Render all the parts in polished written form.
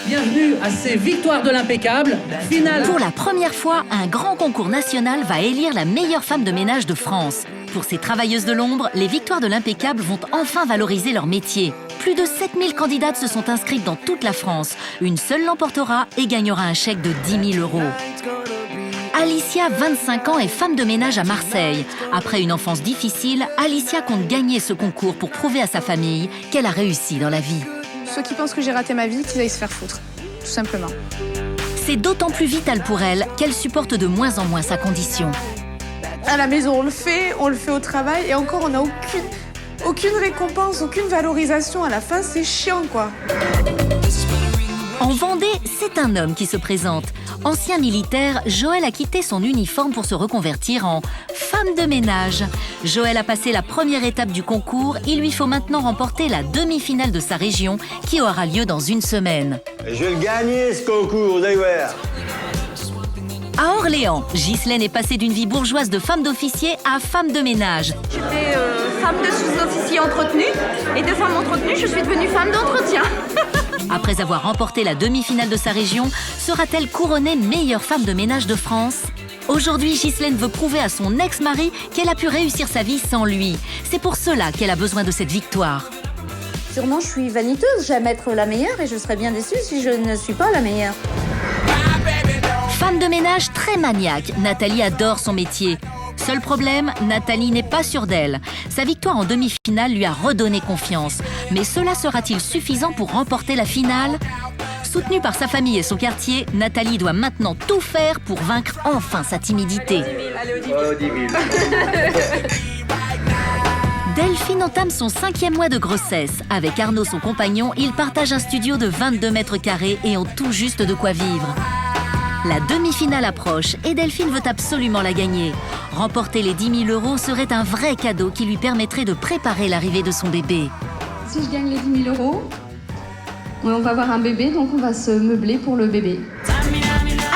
Bienvenue à ces Victoires de l'Impeccable, finale. Pour la première fois, un grand concours national va élire la meilleure femme de ménage de France. Pour ces travailleuses de l'ombre, les Victoires de l'Impeccable vont enfin valoriser leur métier. Plus de 7000 candidates se sont inscrites dans toute la France. Une seule l'emportera et gagnera un chèque de 10 000 €. Alicia, 25 ans, est femme de ménage à Marseille. Après une enfance difficile, Alicia compte gagner ce concours pour prouver à sa famille qu'elle a réussi dans la vie. Ceux qui pensent que j'ai raté ma vie, qu'ils aillent se faire foutre, tout simplement. C'est d'autant plus vital pour elle qu'elle supporte de moins en moins sa condition. À la maison, on le fait au travail, et encore, on n'a aucune récompense, aucune valorisation. À la fin, c'est chiant, quoi. En Vendée, c'est un homme qui se présente. Ancien militaire, Joël a quitté son uniforme pour se reconvertir en femme de ménage. Joël a passé la première étape du concours. Il lui faut maintenant remporter la demi-finale de sa région qui aura lieu dans une semaine. Je vais le gagner, ce concours, vous allez voir. À Orléans, Ghislaine est passée d'une vie bourgeoise de femme d'officier à femme de ménage. J'étais femme de sous-officier entretenu et de femme entretenue, je suis devenue femme d'entretien. Après avoir remporté la demi-finale de sa région, sera-t-elle couronnée meilleure femme de ménage de France ? Aujourd'hui, Ghislaine veut prouver à son ex-mari qu'elle a pu réussir sa vie sans lui. C'est pour cela qu'elle a besoin de cette victoire. Sûrement, je suis vaniteuse, j'aime être la meilleure et je serais bien déçue si je ne suis pas la meilleure. Femme de ménage très maniaque, Nathalie adore son métier. Seul problème, Nathalie n'est pas sûre d'elle. Sa victoire en demi-finale lui a redonné confiance. Mais cela sera-t-il suffisant pour remporter la finale ? Soutenue par sa famille et son quartier, Nathalie doit maintenant tout faire pour vaincre enfin sa timidité. Delphine entame son 5e mois de grossesse. Avec Arnaud, son compagnon, ils partagent un studio de 22 mètres carrés et ont tout juste de quoi vivre. La demi-finale approche et Delphine veut absolument la gagner. Remporter les 10 000 € serait un vrai cadeau qui lui permettrait de préparer l'arrivée de son bébé. Si je gagne les 10 000 €, on va avoir un bébé, donc on va se meubler pour le bébé.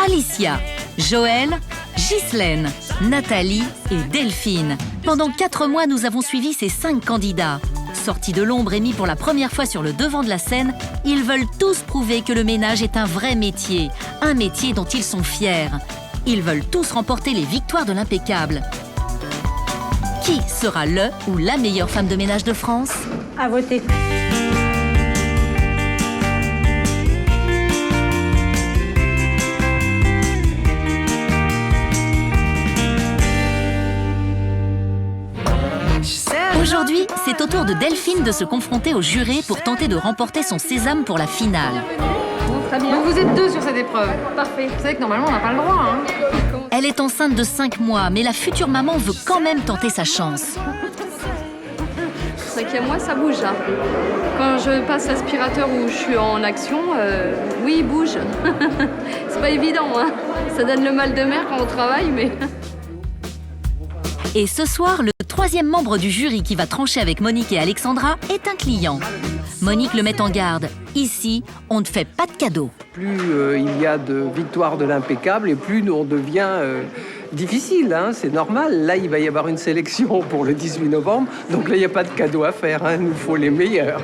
Alicia, Joël, Ghislaine, Nathalie et Delphine. Pendant 4 mois, nous avons suivi ces 5 candidats. Sortis de l'ombre et mis pour la première fois sur le devant de la scène, ils veulent tous prouver que le ménage est un vrai métier, un métier dont ils sont fiers. Ils veulent tous remporter les Victoires de l'Impeccable. Qui sera le ou la meilleure femme de ménage de France ? À voter. Aujourd'hui, c'est au tour de Delphine de se confronter au jury pour tenter de remporter son sésame pour la finale. Très bien. Donc vous êtes 2 sur cette épreuve. Parfait. Vous savez que normalement on n'a pas le droit. Elle est enceinte de 5 mois, mais la future maman veut quand même tenter sa chance. 5e mois, ça bouge. Hein. Quand je passe l'aspirateur où je suis en action, oui, il bouge. C'est pas évident. Hein. Ça donne le mal de mer quand on travaille, mais... Et ce soir, le 3e membre du jury qui va trancher avec Monique et Alexandra est un client. Monique le met en garde. Ici, on ne fait pas de cadeaux. Plus il y a de victoires de l'impeccable et plus on devient difficile, hein, c'est normal. Là, il va y avoir une sélection pour le 18 novembre, donc là, il n'y a pas de cadeaux à faire, hein. Il nous faut les meilleurs.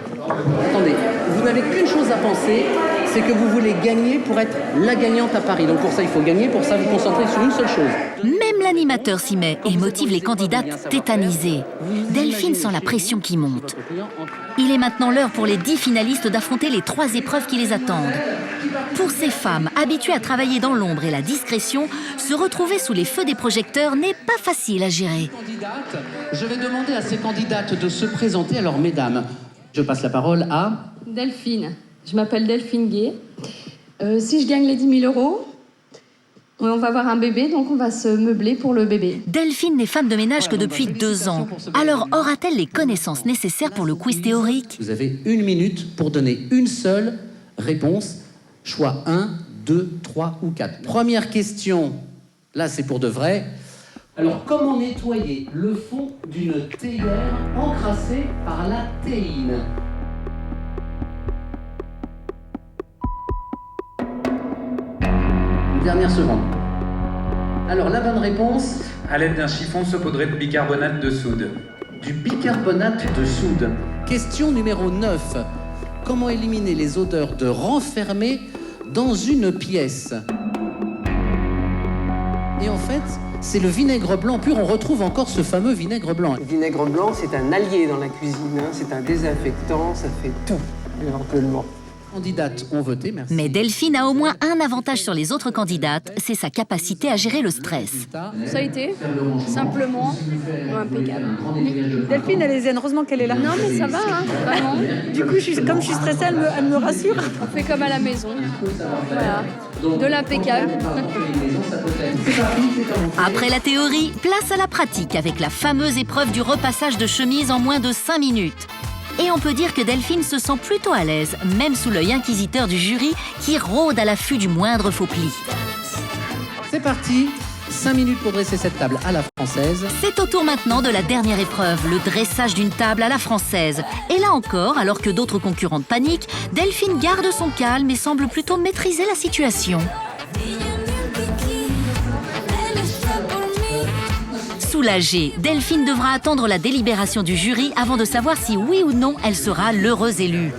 Attendez, vous n'avez qu'une chose à penser, c'est que vous voulez gagner pour être la gagnante à Paris. Donc pour ça, il faut gagner, pour ça, vous concentrez sur une seule chose. Même l'animateur s'y met et motive les candidates tétanisées. Delphine sent la pression qui monte. Il est maintenant l'heure pour les 10 finalistes d'affronter les 3 épreuves qui les attendent. Pour ces femmes habituées à travailler dans l'ombre et la discrétion, se retrouver sous les feux des projecteurs n'est pas facile à gérer. Je vais demander à ces candidates de se présenter. Alors, mesdames, je passe la parole à... Delphine. Je m'appelle Delphine Gay. Si je gagne les 10 000 €, on va avoir un bébé, donc on va se meubler pour le bébé. Delphine n'est femme de ménage que depuis 2 ans. Alors aura-t-elle les connaissances nécessaires pour le quiz théorique ? Vous avez 1 minute pour donner une seule réponse. Choix 1, 2, 3 ou 4. Première question, là c'est pour de vrai. Alors, comment nettoyer le fond d'une théière encrassée par la théine ? Dernière seconde. Alors, la bonne réponse... À l'aide d'un chiffon saupoudré de bicarbonate de soude. Du bicarbonate de soude. Question numéro 9. Comment éliminer les odeurs de renfermé dans une pièce? Et en fait, c'est le vinaigre blanc pur. On retrouve encore ce fameux vinaigre blanc. Le vinaigre blanc, c'est un allié dans la cuisine, hein. C'est un désinfectant, ça fait tout, éventuellement. Candidates ont voté, merci. Mais Delphine a au moins un avantage sur les autres candidates, c'est sa capacité à gérer le stress. Ça a été simplement impeccable. Delphine, elle est zen. Heureusement qu'elle est là. Non, mais ça va, hein, vraiment. Du coup, comme je suis stressée, elle me rassure. On fait comme à la maison. Voilà. De l'impeccable. Après la théorie, place à la pratique avec la fameuse épreuve du repassage de chemise en moins de 5 minutes. Et on peut dire que Delphine se sent plutôt à l'aise, même sous l'œil inquisiteur du jury qui rôde à l'affût du moindre faux pli. C'est parti, 5 minutes pour dresser cette table à la française. C'est au tour maintenant de la dernière épreuve, le dressage d'une table à la française. Et là encore, alors que d'autres concurrentes paniquent, Delphine garde son calme et semble plutôt maîtriser la situation. Soulagée, Delphine devra attendre la délibération du jury avant de savoir si oui ou non elle sera l'heureuse élue.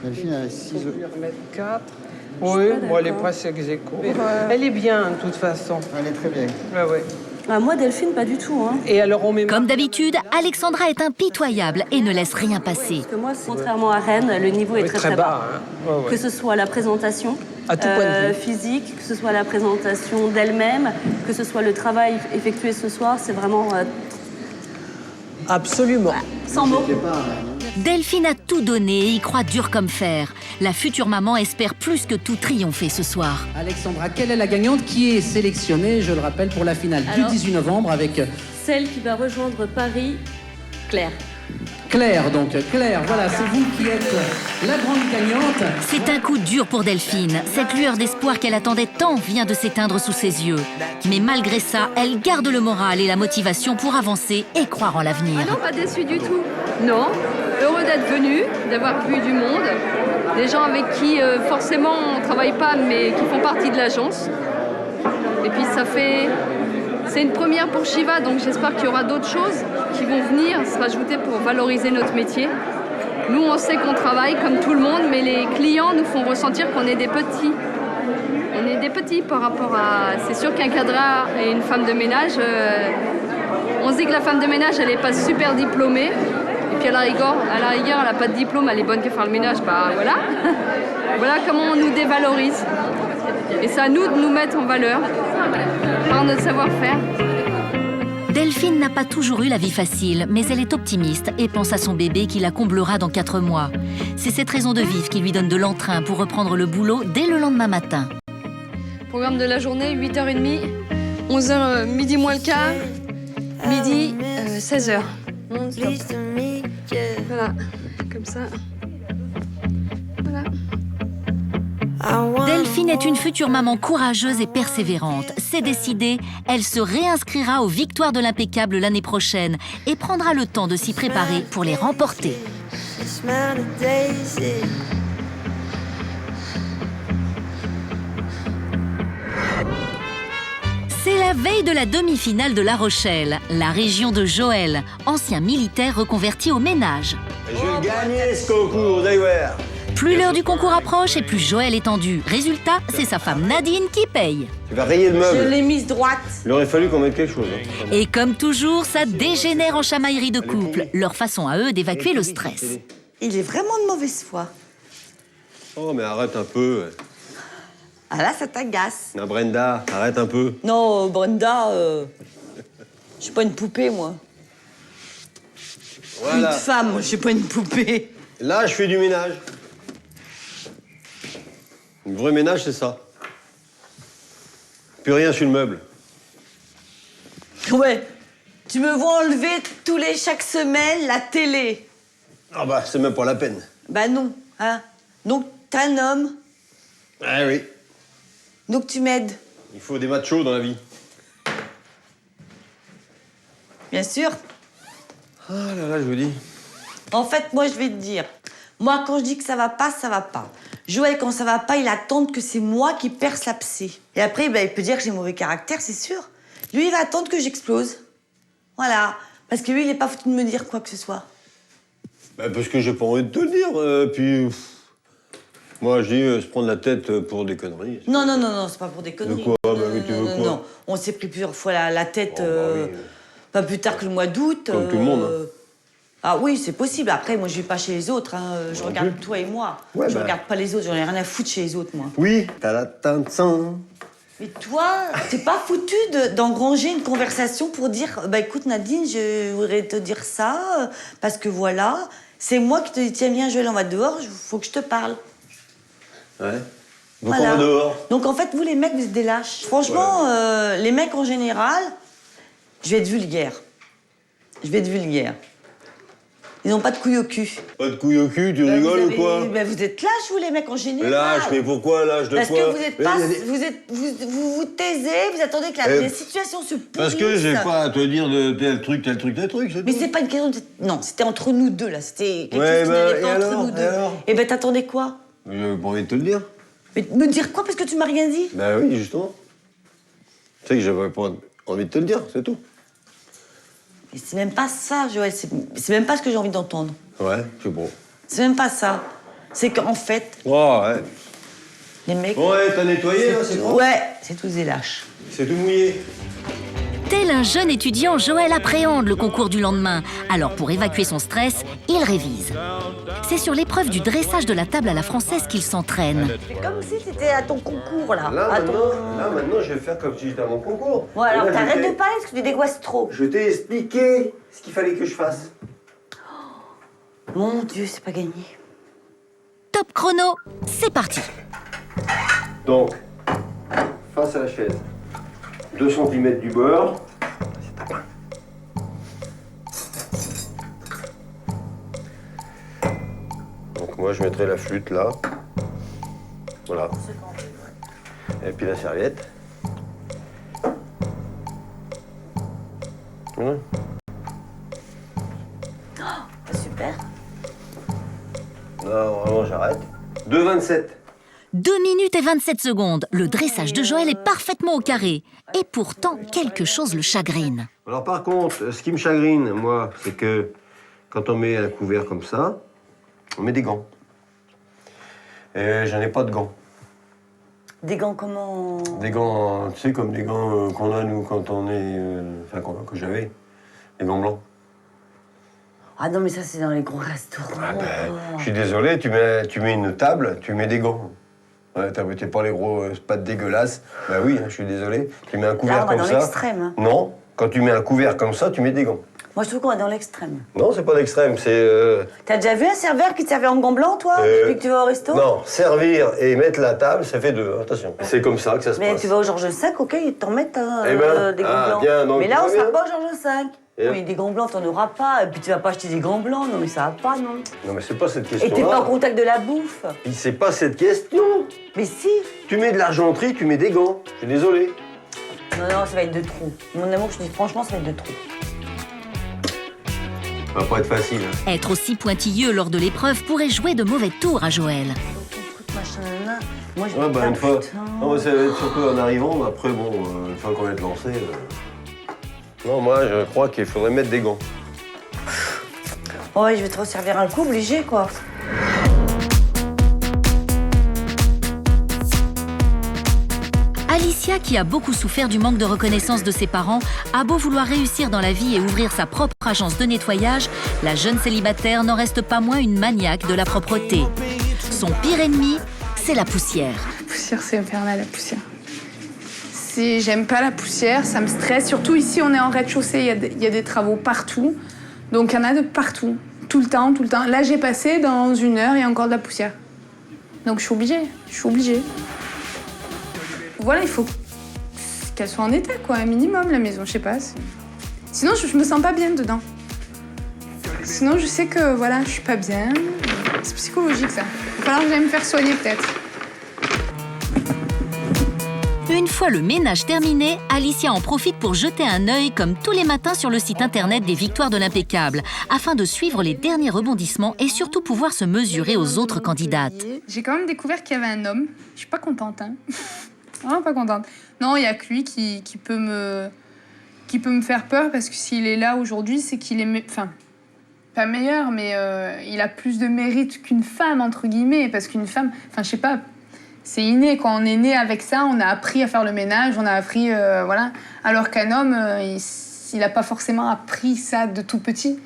Delphine, elle a 6 4. Oui, bon, elle est presque ex aequo. Elle est bien, de toute façon. Elle est très bien. Ouais, ouais. Ah, moi, Delphine, pas du tout. Hein. Et alors, on met... Comme d'habitude, Alexandra est impitoyable et ne laisse rien passer. Parce que moi, contrairement à Rennes, le niveau est très bas. Hein. Ouais, ouais. Que ce soit la présentation À tout point de vue. physique, que ce soit la présentation d'elle-même, que ce soit le travail effectué ce soir, c'est vraiment Absolument. sans mots. Delphine a tout donné et y croit dur comme fer. La future maman espère plus que tout triompher ce soir. Alexandra, quelle est la gagnante qui est sélectionnée, je le rappelle, pour la finale du 18 novembre avec Celle qui va rejoindre Paris, Claire. Claire. Donc Claire, voilà, c'est vous qui êtes la grande gagnante. C'est un coup dur pour Delphine. Cette lueur d'espoir qu'elle attendait tant vient de s'éteindre sous ses yeux. Mais malgré ça, elle garde le moral et la motivation pour avancer et croire en l'avenir. Ah non, pas déçu du tout. Non, heureux d'être venu, d'avoir vu du monde, des gens avec qui forcément on ne travaille pas mais qui font partie de l'agence. Et puis c'est une première pour Shiva, donc j'espère qu'il y aura d'autres choses qui vont venir se rajouter pour valoriser notre métier. Nous, on sait qu'on travaille comme tout le monde, mais les clients nous font ressentir qu'on est des petits. On est des petits par rapport à... C'est sûr qu'un cadreur et une femme de ménage, on se dit que la femme de ménage, elle n'est pas super diplômée. Et puis à la rigueur, elle n'a pas de diplôme, elle est bonne que faire le ménage. Bah voilà. Voilà comment on nous dévalorise. Et c'est à nous de nous mettre en valeur par notre savoir-faire. Delphine n'a pas toujours eu la vie facile, mais elle est optimiste et pense à son bébé qui la comblera dans 4 mois. C'est cette raison de vivre qui lui donne de l'entrain pour reprendre le boulot dès le lendemain matin. Programme de la journée, 8h30, 11h, midi moins le quart, midi, 16h. Voilà, comme ça. Voilà. Delphine est une future maman courageuse et persévérante. C'est décidé, elle se réinscrira aux Victoires de l'Impeccable l'année prochaine et prendra le temps de s'y préparer pour les remporter. C'est la veille de la demi-finale de La Rochelle, la région de Joël, ancien militaire reconverti au ménage. Je vais le gagner ce concours, vous allez voir. Plus l'heure du concours approche et plus Joël est tendu. Résultat, c'est sa femme Nadine qui paye. Tu vas rayer le meuble. Je l'ai mise droite. Il aurait fallu qu'on mette quelque chose. Hein. Et comme toujours, ça dégénère en chamaillerie de couple. Leur façon à eux d'évacuer le stress. Il est vraiment de mauvaise foi. Oh, mais arrête un peu. Ah là, ça t'agace. Non, Brenda, arrête un peu. Non, Brenda, je suis pas une poupée, moi. Voilà. Une femme, moi, je suis pas une poupée. Là, je fais du ménage. Le vrai ménage, c'est ça. Plus rien sur le meuble. Ouais. Tu me vois enlever chaque semaine la télé. Ah bah, c'est même pas la peine. Bah non, hein. Donc, t'es un homme. Ah oui. Donc, tu m'aides. Il faut des machos dans la vie. Bien sûr. Ah là là, je vous dis. En fait, moi, je vais te dire. Moi, quand je dis que ça va pas, ça va pas. Joël, quand ça va pas, il attend que c'est moi qui perce l'abcès. Et après, ben, il peut dire que j'ai mauvais caractère, c'est sûr. Lui, il va attendre que j'explose. Voilà. Parce que lui, il est pas foutu de me dire quoi que ce soit. Bah, parce que j'ai pas envie de te le dire. Puis, moi, je dis se prendre la tête pour des conneries. Non, non, non, non, c'est pas pour des conneries. De quoi? Bah, mais tu veux quoi? Non, on s'est pris plusieurs fois la tête, Oh, bah oui. pas plus tard que le mois d'août. Comme tout le monde, hein. Ah oui, c'est possible. Après, moi, je vais pas chez les autres. Hein. Je Non regarde plus. toi et moi. Ouais, Je bah. regarde pas les autres. J'en ai rien à foutre chez les autres, moi. Oui, t'as la teinte sans. Mais toi, t'es pas foutu d'engranger une conversation pour dire bah écoute Nadine, je voudrais te dire ça parce que voilà, c'est moi qui te dis tiens viens Joël, on va dehors, faut que je te parle. Ouais. Donc Voilà. on va dehors. Donc en fait vous les mecs vous êtes des lâches. Franchement, les mecs en général, je vais être vulgaire. Je vais être vulgaire. Ils ont pas de couilles au cul. Pas de couilles au cul, tu rigoles ou quoi? Vous êtes lâches vous les mecs en général. Lâche, mais pourquoi lâche de Parce quoi? que vous êtes Mais pas, il y a des- vous vous taisez, vous attendez que la situation se pourrisse. Parce que j'ai pas à te dire de tel truc, c'est tout. Mais c'est pas une question de... Non, c'était entre nous deux, là. C'était quelque Ouais, chose qui bah, n'allait et pas entre alors, nous et deux. alors Eh ben, t'attendais quoi? J'ai pas envie de te le dire. Mais me dire quoi? Parce que tu m'as rien dit. Bah oui, justement. Tu sais que j'avais pas envie de te le dire, c'est tout. Mais c'est même pas ça, Joël. C'est même pas ce que j'ai envie d'entendre. Ouais, c'est bon. C'est même pas ça. C'est qu'en fait, Oh, ouais. les mecs... Bon, ouais, t'as nettoyé, là, c'est bon? Ouais, c'est tous des lâches. C'est tout mouillé. Tel un jeune étudiant, Joël appréhende le concours du lendemain. Alors pour évacuer son stress, il révise. C'est sur l'épreuve du dressage de la table à la française qu'il s'entraîne. C'est comme si c'était à ton concours, là. Là, maintenant, je vais faire comme si j'étais à mon concours. Bon, alors Et là, t'arrêtes de parler parce que tu dégoisses trop. Je t'ai expliqué ce qu'il fallait que je fasse. Mon Dieu, c'est pas gagné. Top chrono, c'est parti. Donc, face à la chaise, 2 cm du beurre. C'est ta main. Donc moi, je mettrai la flûte là. Voilà. Et puis la serviette. Voilà. Super. Non, vraiment, j'arrête. 2,27. 2 minutes et 27 secondes. Le dressage de Joël est parfaitement au carré. Et pourtant, quelque chose le chagrine. Alors par contre, ce qui me chagrine, moi, c'est que quand on met un couvert comme ça, on met des gants. Et j'en ai pas de gants. Des gants comment? Des gants, tu sais, comme des gants qu'on a, nous, quand on est... Enfin, que j'avais. Des gants blancs. Ah non, mais ça, c'est dans les gros restaurants. Ah ben, je suis désolé, tu mets une table, tu mets des gants. Ouais, t'es pas les gros pattes dégueulasses. Ben oui, je suis désolé. Tu mets un couvert Là, on va comme dans ça. l'extrême. Hein. Non, quand tu mets un couvert comme ça, tu mets des gants. Moi, je trouve qu'on va dans l'extrême. Non, c'est pas l'extrême, c'est... T'as déjà vu un serveur qui te servait en gants blancs, toi, depuis que tu vas au resto? Non, servir et mettre la table, ça fait 2. Attention. C'est comme ça que ça se Mais passe. tu vas au Georges V, ok, ils t'en mettent Eh ben, des gants blancs. bien, donc, mais là, on tout va sera bien. pas au Georges V. Et Oui, des gants blancs, t'en auras pas. Et puis tu vas pas acheter des gants blancs, non, mais ça va pas, non. Non, mais c'est pas cette Et question-là. t'es pas au contact de la bouffe. C'est pas cette question. Mais si. Tu mets de l'argenterie, tu mets des gants. Je suis désolé. Non, non, ça va être de trop. Mon amour, je te dis franchement, ça va être de trop. Ça va pas être facile. Hein. Être aussi pointilleux lors de l'épreuve pourrait jouer de mauvais tours à Joël. Machin, nanana. Moi, je Ouais, vais bah pas, une fois. putain. Non, mais ça va être surtout en arrivant. Après, bon, une fois qu'on va être lancé. Non, moi, je crois qu'il faudrait mettre des gants. Ouais, je vais te resservir un coup, obligé, quoi. Alicia, qui a beaucoup souffert du manque de reconnaissance de ses parents, a beau vouloir réussir dans la vie et ouvrir sa propre agence de nettoyage, la jeune célibataire n'en reste pas moins une maniaque de la propreté. Son pire ennemi, c'est la poussière. La poussière, c'est infernal, la poussière. J'aime pas la poussière, ça me stresse. Surtout ici, on est en rez-de-chaussée, il y a des travaux partout. Donc il y en a de partout, tout le temps, tout le temps. Là, j'ai passé, dans 1 heure, il y a encore de la poussière. Donc je suis obligée. Voilà, il faut qu'elle soit en état, quoi, un minimum, la maison, je sais pas. Sinon, je me sens pas bien dedans. Sinon, je sais que, voilà, je suis pas bien. C'est psychologique, ça. Il va falloir que j'aille me faire soigner, peut-être. Une fois le ménage terminé, Alicia en profite pour jeter un œil comme tous les matins sur le site internet des Victoires de l'Impeccable, afin de suivre les derniers rebondissements et surtout pouvoir se mesurer aux autres candidates. J'ai quand même découvert qu'il y avait un homme. Je suis pas contente, hein. Vraiment pas contente. Non, il y a que lui qui peut me faire peur parce que s'il est là aujourd'hui, c'est qu'il est... Enfin, pas meilleur, mais il a plus de mérite qu'une femme, entre guillemets, parce qu'une femme, enfin, je sais pas, c'est inné, quand on est né avec ça, on a appris à faire le ménage, on a appris, voilà, alors qu'un homme, il a pas forcément appris ça de tout petit.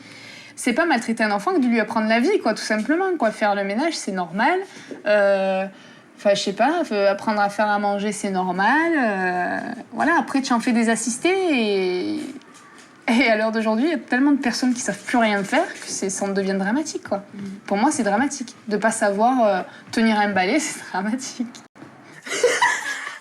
C'est pas maltraiter un enfant que de lui apprendre la vie, quoi, tout simplement, quoi. Faire le ménage, c'est normal. Enfin, je sais pas, apprendre à faire à manger, c'est normal. Voilà, après, tu en fais des assistés et à l'heure d'aujourd'hui, il y a tellement de personnes qui savent plus rien faire que ça en devient dramatique, quoi. Pour moi, c'est dramatique. De pas savoir tenir un balai, c'est dramatique.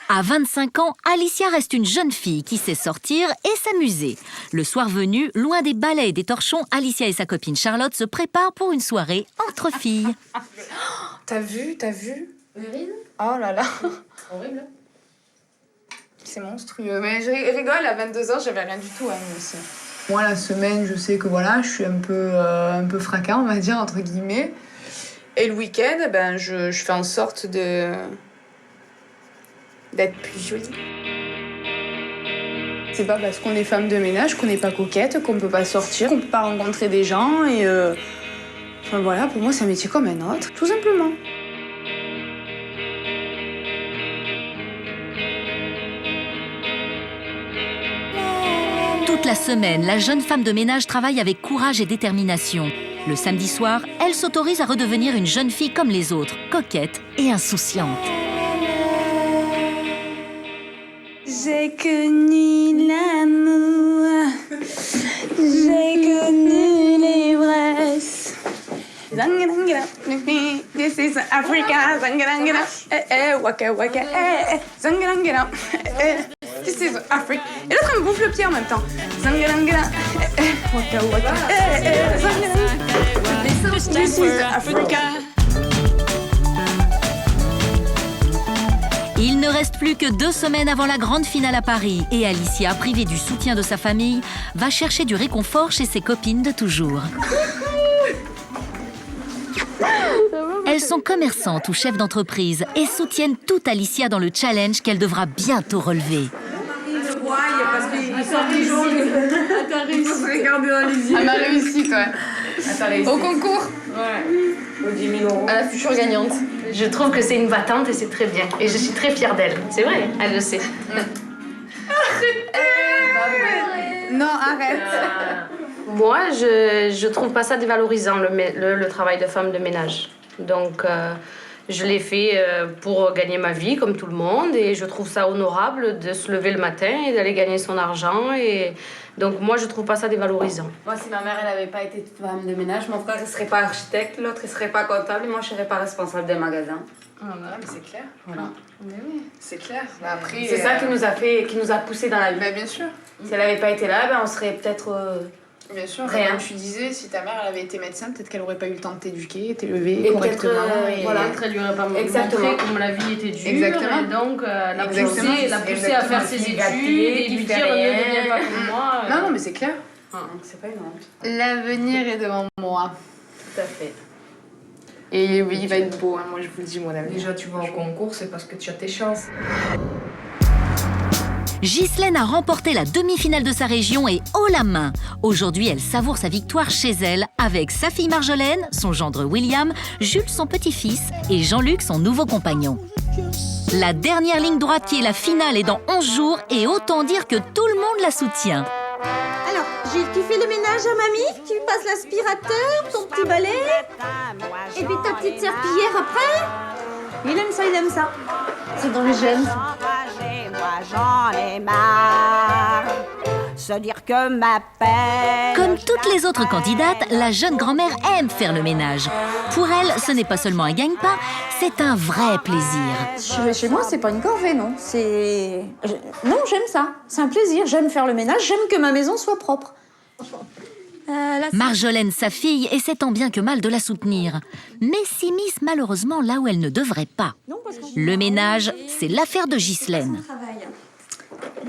À 25 ans, Alicia reste une jeune fille qui sait sortir et s'amuser. Le soir venu, loin des balais et des torchons, Alicia et sa copine Charlotte se préparent pour une soirée entre filles. T'as vu Horrible. Oh là là. Horrible. C'est monstrueux. Mais je rigole, à 22 ans, j'avais rien du tout, moi aussi. Moi, la semaine, je sais que voilà, je suis un peu fracas, on va dire, entre guillemets. Et le week-end, ben, je fais en sorte d'être plus jolie. C'est pas parce qu'on est femme de ménage qu'on n'est pas coquette, qu'on peut pas sortir, qu'on peut pas rencontrer des gens. Et enfin voilà, pour moi, c'est un métier comme un autre, tout simplement. Toute la semaine, la jeune femme de ménage travaille avec courage et détermination. Le samedi soir, elle s'autorise à redevenir une jeune fille comme les autres, coquette et insouciante. J'ai connu l'amour, j'ai connu l'ivresse. This is Africa, waka waka, this is Africa. Et l'autre elle me bouffe le pied en même temps. Waka waka, this is Africa. Il ne reste plus que 2 semaines avant la grande finale à Paris et Alicia, privée du soutien de sa famille, va chercher du réconfort chez ses copines de toujours. Elles sont commerçantes ou chefs d'entreprise et soutiennent toute Alicia dans le challenge qu'elle devra bientôt relever. Elle m'a réussi, toi. Au concours. À la future gagnante. Je trouve que c'est une battante et c'est très bien. Et je suis très fière d'elle. C'est vrai, elle le sait. Non, arrête. Moi, je trouve pas ça dévalorisant, le travail de femme de ménage. Donc, je l'ai fait pour gagner ma vie, comme tout le monde. Et je trouve ça honorable de se lever le matin et d'aller gagner son argent. Et donc, moi, je trouve pas ça dévalorisant. Moi, si ma mère, elle avait pas été femme de ménage, mon frère, il serait pas architecte, l'autre, il serait pas comptable, et moi, je serais pas responsable des magasins. Ah, voilà, mais c'est clair. Voilà. Mais oui, c'est clair. Mais après, c'est ça qui nous a poussé dans la vie. Bah, bien sûr. Si elle avait pas été là, ben, on serait peut-être... Bien sûr, rien. Comme tu disais, si ta mère elle avait été médecin, peut-être qu'elle aurait pas eu le temps de t'éduquer, t'élever et correctement. Voilà, elle lui aurait pas montré comme la vie était dure. Exactement. Et donc, la pousser à faire ses études et lui dire ne deviens pas comme moi. Non, mais c'est clair. C'est pas une honte. L'avenir est devant moi. Tout à fait. Et oui, il va être beau, hein, moi je vous le dis, mon avenir. Déjà, tu vas au concours, c'est parce que tu as tes chances. Ghislaine a remporté la demi-finale de sa région et haut la main. Aujourd'hui, elle savoure sa victoire chez elle avec sa fille Marjolaine, son gendre William, Jules son petit-fils et Jean-Luc son nouveau compagnon. La dernière ligne droite qui est la finale est dans 11 jours et autant dire que tout le monde la soutient. Alors, Gilles, tu fais le ménage à mamie, tu passes l'aspirateur, ton petit balai, et puis ta petite serpillière après. Il aime ça. C'est dans les gènes. Moi j'en ai marre, se dire que ma peine... Comme toutes les autres candidates, la jeune grand-mère aime faire le ménage. Pour elle, ce n'est pas seulement un gagne-pain, c'est un vrai plaisir. Chez moi, c'est pas une corvée, non. Non, j'aime ça. C'est un plaisir. J'aime faire le ménage, j'aime que ma maison soit propre. Marjolaine, sa fille, essaie tant bien que mal de la soutenir, mais s'immisce malheureusement là où elle ne devrait pas. Le ménage, c'est l'affaire de Ghislaine.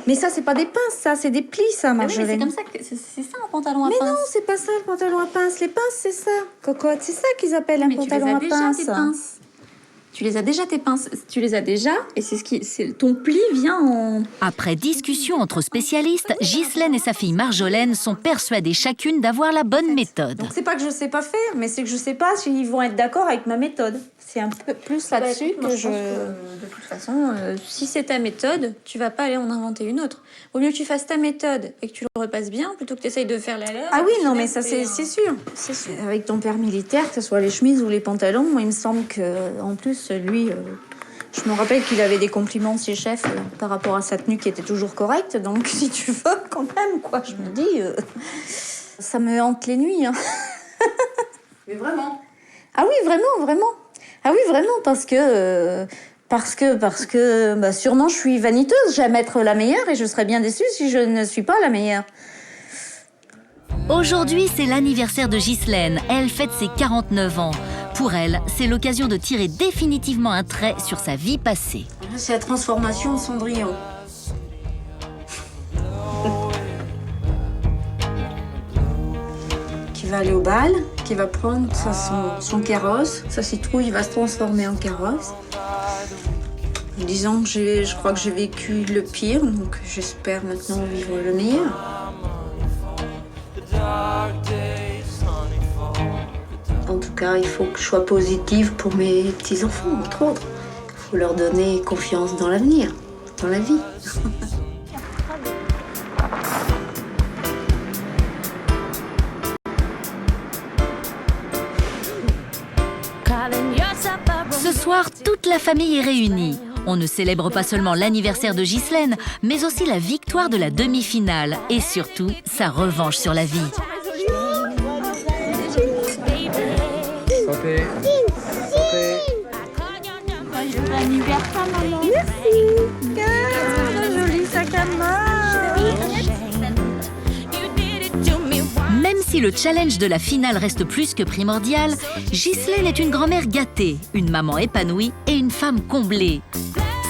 Mais ça, c'est pas des pinces, ça, c'est des plis, ça, Marjolaine. C'est comme ça que c'est ça un pantalon à pince. Mais non, c'est pas ça le pantalon à pince. Les pinces, c'est ça. Cocotte, c'est ça qu'ils appellent un pantalon à pince. Tu les as déjà, tes pinces. Tu les as déjà, et ton pli vient en... Après discussion entre spécialistes, Ghislaine et sa fille Marjolaine sont persuadées chacune d'avoir la bonne méthode. Donc c'est pas que je sais pas faire, mais c'est que je sais pas s'ils vont être d'accord avec ma méthode. C'est un peu plus là-dessus que je... De toute façon, si c'est ta méthode, tu vas pas aller en inventer une autre. Vaut mieux que tu fasses ta méthode et que tu le repasses bien, plutôt que tu essayes de faire la leur. Ah oui, non, mais ça c'est sûr. C'est sûr. Avec ton père militaire, que ce soit les chemises ou les pantalons, moi, il me semble que, en plus, lui... je me rappelle qu'il avait des compliments de ses chefs par rapport à sa tenue qui était toujours correcte. Donc, si tu veux, quand même, quoi. Je me dis... ça me hante les nuits, hein. Mais vraiment? Ah oui, vraiment. Ah oui, vraiment, parce que sûrement je suis vaniteuse. J'aime être la meilleure et je serais bien déçue si je ne suis pas la meilleure. Aujourd'hui, c'est l'anniversaire de Ghislaine. Elle fête ses 49 ans. Pour elle, c'est l'occasion de tirer définitivement un trait sur sa vie passée. C'est la transformation en Cendrillon. Qui va aller au bal, qui va prendre son carrosse. Sa citrouille va se transformer en carrosse. Disons que je crois que j'ai vécu le pire, donc j'espère maintenant vivre le meilleur. En tout cas, il faut que je sois positive pour mes petits-enfants, entre autres. Il faut leur donner confiance dans l'avenir, dans la vie. Ce soir, toute la famille est réunie. On ne célèbre pas seulement l'anniversaire de Ghislaine, mais aussi la victoire de la demi-finale et surtout sa revanche sur la vie. Santé. Joyeux anniversaire, maman. Merci. Joli sac à main. Même si le challenge de la finale reste plus que primordial, Ghislaine est une grand-mère gâtée, une maman épanouie et une femme comblée.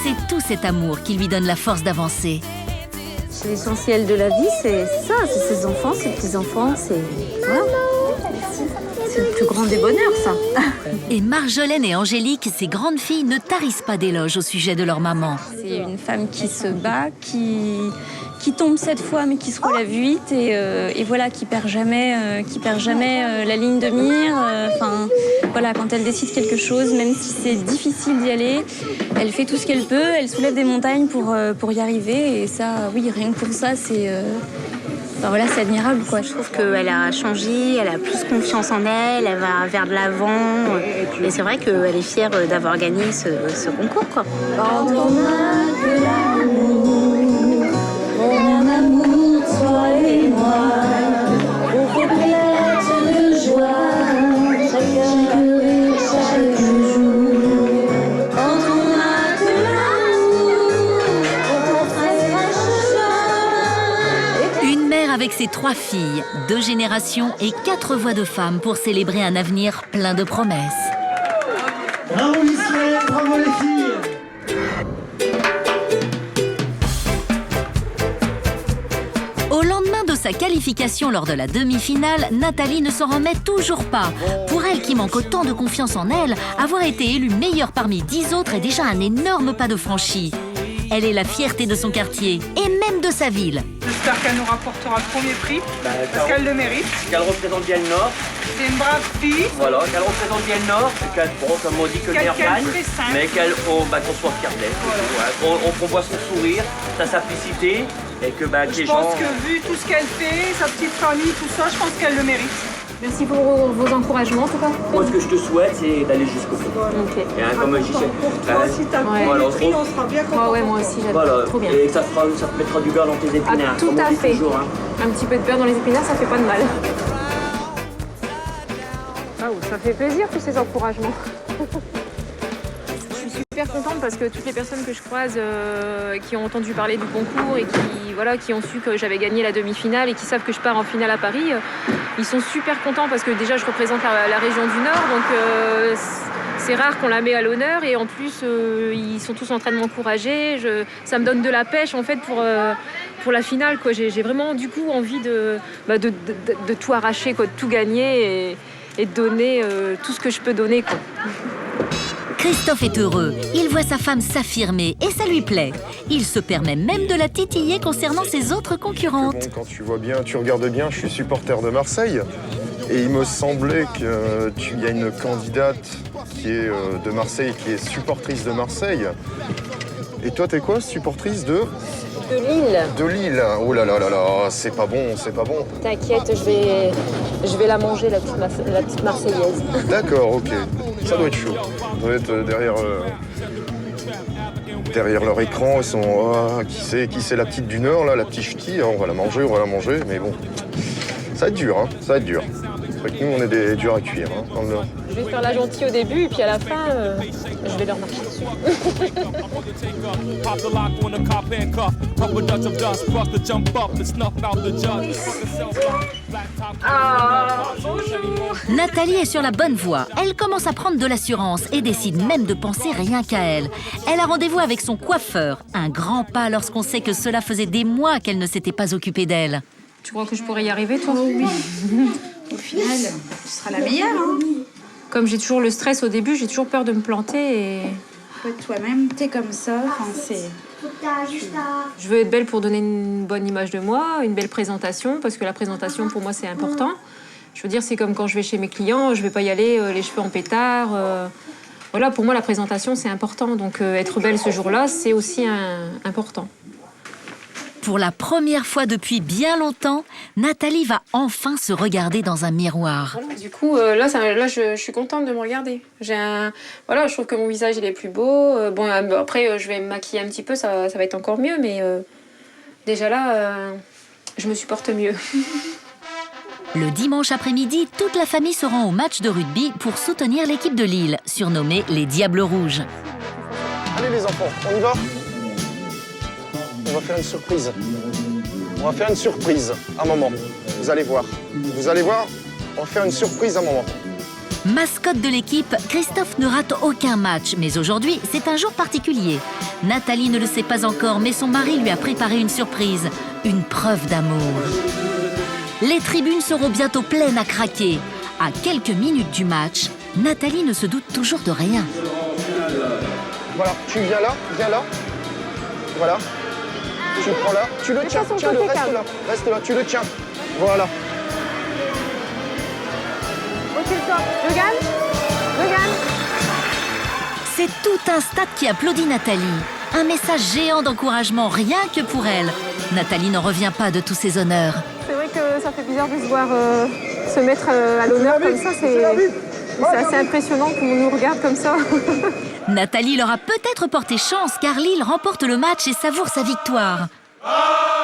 C'est tout cet amour qui lui donne la force d'avancer. C'est l'essentiel de la vie, c'est ça, c'est ses enfants, ses petits-enfants, c'est... Voilà. C'est le plus grand des bonheurs, ça. Et Marjolaine et Angélique, ces grandes filles, ne tarissent pas d'éloges au sujet de leur maman. C'est une femme qui se bat, qui tombe 7 fois mais qui se relève 8 et voilà, qui perd jamais la ligne de mire. Enfin, voilà, quand elle décide quelque chose, même si c'est difficile d'y aller, elle fait tout ce qu'elle peut, elle soulève des montagnes pour y arriver. Et ça, oui, rien que pour ça, c'est... Enfin, voilà, c'est admirable, quoi. Je trouve qu'elle a changé, elle a plus confiance en elle, elle va vers de l'avant. Et c'est vrai qu'elle est fière d'avoir gagné ce concours, quoi. Quand on a de l'amour, mon amour, toi et moi, on complète de joie, chaque jour. Quand on a de l'amour, on trace un chemin. Une mère avec ses 3 filles, 2 générations et 4 voix de femmes pour célébrer un avenir plein de promesses. Bravo Ghislaine, bravo les filles. Au lendemain de sa qualification lors de la demi-finale, Nathalie ne s'en remet toujours pas. Pour elle qui manque autant de confiance en elle, avoir été élue meilleure parmi 10 autres est déjà un énorme pas de franchi. Elle est la fierté de son quartier et même de sa ville. J'espère qu'elle nous rapportera le premier prix, parce qu'elle le mérite. Qu'elle représente bien le Nord. C'est une brave fille. Voilà, qu'elle représente bien le Nord, qu'elle, bon, comme on dit que le meilleur gagne, mais qu'on soit fier d'elle. Voilà. On voit son sourire, sa simplicité, et que les gens... Je pense que vu tout ce qu'elle fait, sa petite famille, tout ça, je pense qu'elle le mérite. Merci pour vos encouragements en tout cas. Moi, ce que je te souhaite, c'est d'aller jusqu'au bout. Okay. Et comme je disais, si t'as pris le prix, on sera bien content. Ouais, moi aussi, j'aime trop bien. Et ça te mettra du beurre dans tes épinards. Tout à fait. Toujours, hein. Un petit peu de beurre dans les épinards, ça fait pas de mal. Ah, ça fait plaisir tous ces encouragements. Je suis super contente parce que toutes les personnes que je croise qui ont entendu parler du concours et qui ont su que j'avais gagné la demi-finale et qui savent que je pars en finale à Paris, ils sont super contents parce que déjà je représente la région du Nord, donc c'est rare qu'on la met à l'honneur et en plus ils sont tous en train de m'encourager. Ça me donne de la pêche en fait pour la finale, quoi. J'ai vraiment du coup envie de tout arracher, quoi, de tout gagner et de donner tout ce que je peux donner, quoi. Christophe est heureux. Il voit sa femme s'affirmer et ça lui plaît. Il se permet même de la titiller concernant ses autres concurrentes. Bon, quand tu vois bien, tu regardes bien, je suis supporter de Marseille. Et il me semblait qu'il y a une candidate qui est de Marseille, qui est supportrice de Marseille. Et toi, t'es quoi, supportrice de Lille. De Lille. Oh là là là là, c'est pas bon, c'est pas bon. T'inquiète, je vais la manger, la petite Marseillaise. D'accord, ok. Ça doit être chaud. Ça doit être derrière leur écran, ils sont qui c'est la petite du Nord, là, la petite ch'ti, on va la manger, mais bon. Ça va être dur, hein, ça va être dur. C'est vrai que nous, on est des durs à cuire, hein, dans le Nord. Je vais faire la gentille au début, et puis à la fin, je vais leur marcher dessus. Nathalie est sur la bonne voie. Elle commence à prendre de l'assurance et décide même de penser rien qu'à elle. Elle a rendez-vous avec son coiffeur. Un grand pas lorsqu'on sait que cela faisait des mois qu'elle ne s'était pas occupée d'elle. Tu crois que je pourrais y arriver, toi? Oui. Au final, tu seras la meilleure. Hein. Comme j'ai toujours le stress au début, j'ai toujours peur de me planter et... Toi-même, t'es comme ça. Enfin, c'est... Je veux être belle pour donner une bonne image de moi, une belle présentation, parce que la présentation, pour moi, c'est important. Je veux dire, c'est comme quand je vais chez mes clients, je vais pas y aller les cheveux en pétard. Voilà, pour moi, la présentation, c'est important. Donc, être belle ce jour-là, c'est aussi important. Pour la première fois depuis bien longtemps, Nathalie va enfin se regarder dans un miroir. Voilà, du coup, là, je suis contente de me regarder. Voilà, je trouve que mon visage, il est plus beau. Bon, après, je vais me maquiller un petit peu, ça va être encore mieux, mais déjà là, je me supporte mieux. Le dimanche après-midi, toute la famille se rend au match de rugby pour soutenir l'équipe de Lille, surnommée les Diables Rouges. Allez les enfants, on y va ? On va faire une surprise. On va faire une surprise, un moment. Vous allez voir. Vous allez voir, on va faire une surprise, un moment. Mascotte de l'équipe, Christophe ne rate aucun match. Mais aujourd'hui, c'est un jour particulier. Nathalie ne le sait pas encore, mais son mari lui a préparé une surprise. Une preuve d'amour. Les tribunes seront bientôt pleines à craquer. À quelques minutes du match, Nathalie ne se doute toujours de rien. Voilà, tu viens là. Voilà. Tu le prends là, tu le tiens, reste là, tu le tiens. Voilà. Je gagne. C'est tout un stade qui applaudit Nathalie. Un message géant d'encouragement, rien que pour elle. Nathalie n'en revient pas de tous ces honneurs. C'est vrai que ça fait bizarre de se voir se mettre à l'honneur comme ça. C'est assez impressionnant qu'on nous regarde comme ça. Nathalie leur a peut-être porté chance car Lille remporte le match et savoure sa victoire.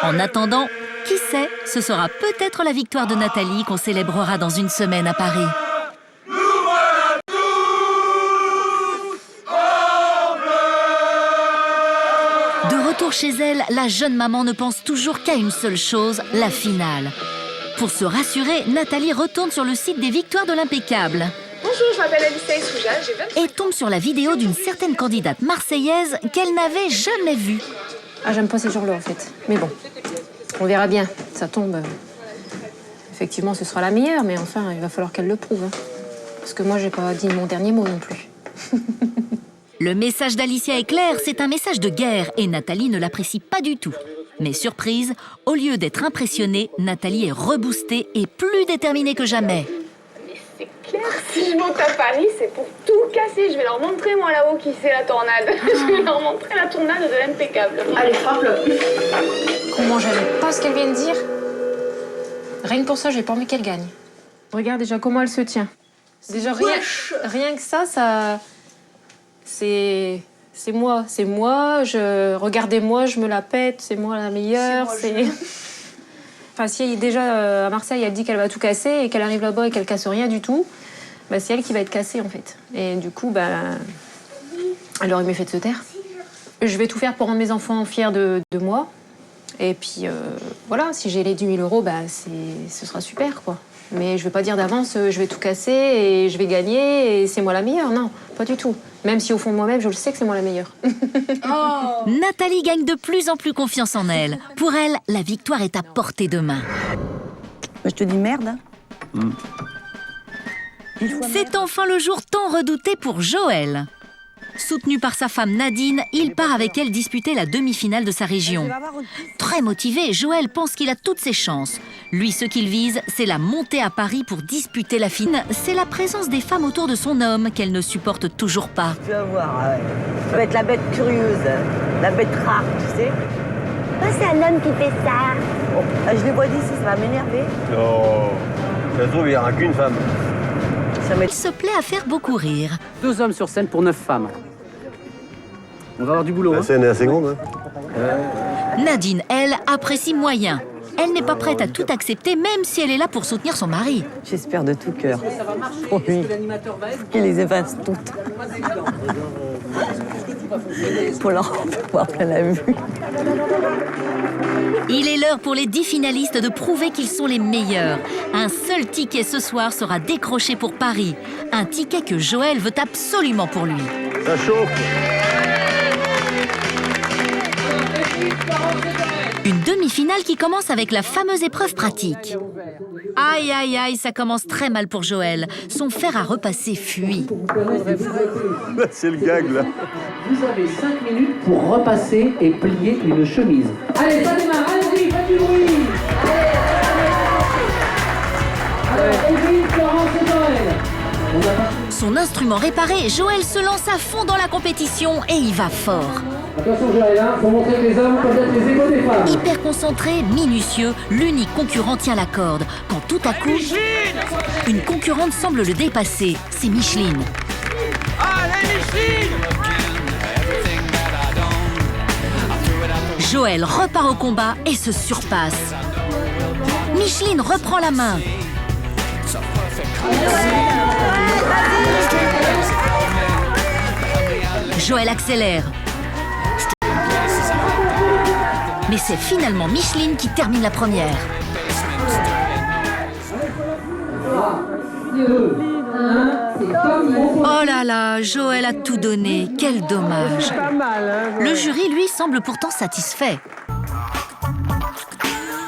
En attendant, qui sait, ce sera peut-être la victoire de Nathalie qu'on célébrera dans une semaine à Paris. De retour chez elle, la jeune maman ne pense toujours qu'à une seule chose, la finale. Pour se rassurer, Nathalie retourne sur le site des Victoires de l'Impeccable. Bonjour, je m'appelle Alicia Souja, j'ai 20 ans. Et tombe sur la vidéo d'une certaine candidate marseillaise qu'elle n'avait jamais vue. Ah, j'aime pas ces jours-là, en fait. Mais bon, on verra bien. Ça tombe. Effectivement, ce sera la meilleure, mais enfin, il va falloir qu'elle le prouve. Hein. Parce que moi, j'ai pas dit mon dernier mot non plus. Le message d'Alicia est clair, c'est un message de guerre et Nathalie ne l'apprécie pas du tout. Mais surprise, au lieu d'être impressionnée, Nathalie est reboostée et plus déterminée que jamais. Claire, si je monte à Paris, c'est pour tout casser. Je vais leur montrer, moi, là-haut, qui c'est la tornade. Je vais leur montrer la tornade de l'impeccable. Allez, frappe-le. Comment j'aime pas ce qu'elle vient de dire. Rien que pour ça, j'ai pas envie qu'elle gagne. Regarde déjà comment elle se tient. Déjà, rien que ça... C'est moi. Regardez-moi, je me la pète. C'est moi la meilleure. Enfin, si déjà à Marseille, elle dit qu'elle va tout casser et qu'elle arrive là-bas et qu'elle casse rien du tout, bah, c'est elle qui va être cassée en fait. Et du coup, elle aurait mieux fait de se taire. Je vais tout faire pour rendre mes enfants fiers de moi. Et puis voilà, si j'ai les 10 000 €, ce sera super quoi. Mais je vais pas dire d'avance, je vais tout casser et je vais gagner et c'est moi la meilleure. Non, pas du tout. Même si au fond de moi-même, je le sais que c'est moi la meilleure. Oh. Nathalie gagne de plus en plus confiance en elle. Pour elle, la victoire est à portée de main. Je te dis merde. C'est enfin le jour tant redouté pour Joël. Soutenu par sa femme Nadine, il part avec elle disputer la demi-finale de sa région. Très motivé, Joël pense qu'il a toutes ses chances. Lui, ce qu'il vise, c'est la montée à Paris pour disputer la finale. C'est la présence des femmes autour de son homme qu'elle ne supporte toujours pas. Tu vas voir, ça va être la bête curieuse, la bête rare, tu sais. C'est un homme qui fait ça. Oh, je les vois d'ici, ça va m'énerver. Non, ça se trouve, il n'y aura qu'une femme. Il se plaît à faire beaucoup rire. 2 hommes sur scène pour 9 femmes. On va avoir du boulot. La scène est assez grande. Nadine, elle, apprécie moyen. Elle n'est pas prête à tout accepter, même si elle est là pour soutenir son mari. J'espère de tout cœur pour lui qu'il les évince toutes. Pour leur avoir plein la vue. Il est l'heure pour les 10 finalistes de prouver qu'ils sont les meilleurs. Un seul ticket ce soir sera décroché pour Paris. Un ticket que Joël veut absolument pour lui. Ça chauffe. Une demi-finale qui commence avec la fameuse épreuve pratique. Aïe, aïe, aïe, ça commence très mal pour Joël. Son fer à repasser fuit. C'est le gag, là. Vous avez 5 minutes pour repasser et plier une chemise. Allez, ça démarre, allez-y, faites du bruit. Allez, Florence et Joël. Son instrument réparé, Joël se lance à fond dans la compétition et il va fort. Attention Joël, faut montrer que les hommes peuvent être les égaux des femmes. Hyper concentré, minutieux, l'unique concurrent tient la corde. Quand tout à coup, une concurrente semble le dépasser. C'est Micheline. Allez, Micheline! Joël repart au combat et se surpasse. Micheline reprend la main. Joël accélère. Mais c'est finalement Micheline qui termine la première. 3, 2, 1, c'est comme Oh là là, Joël a tout donné. Quel dommage. Pas mal, hein, Le jury, lui, semble pourtant satisfait.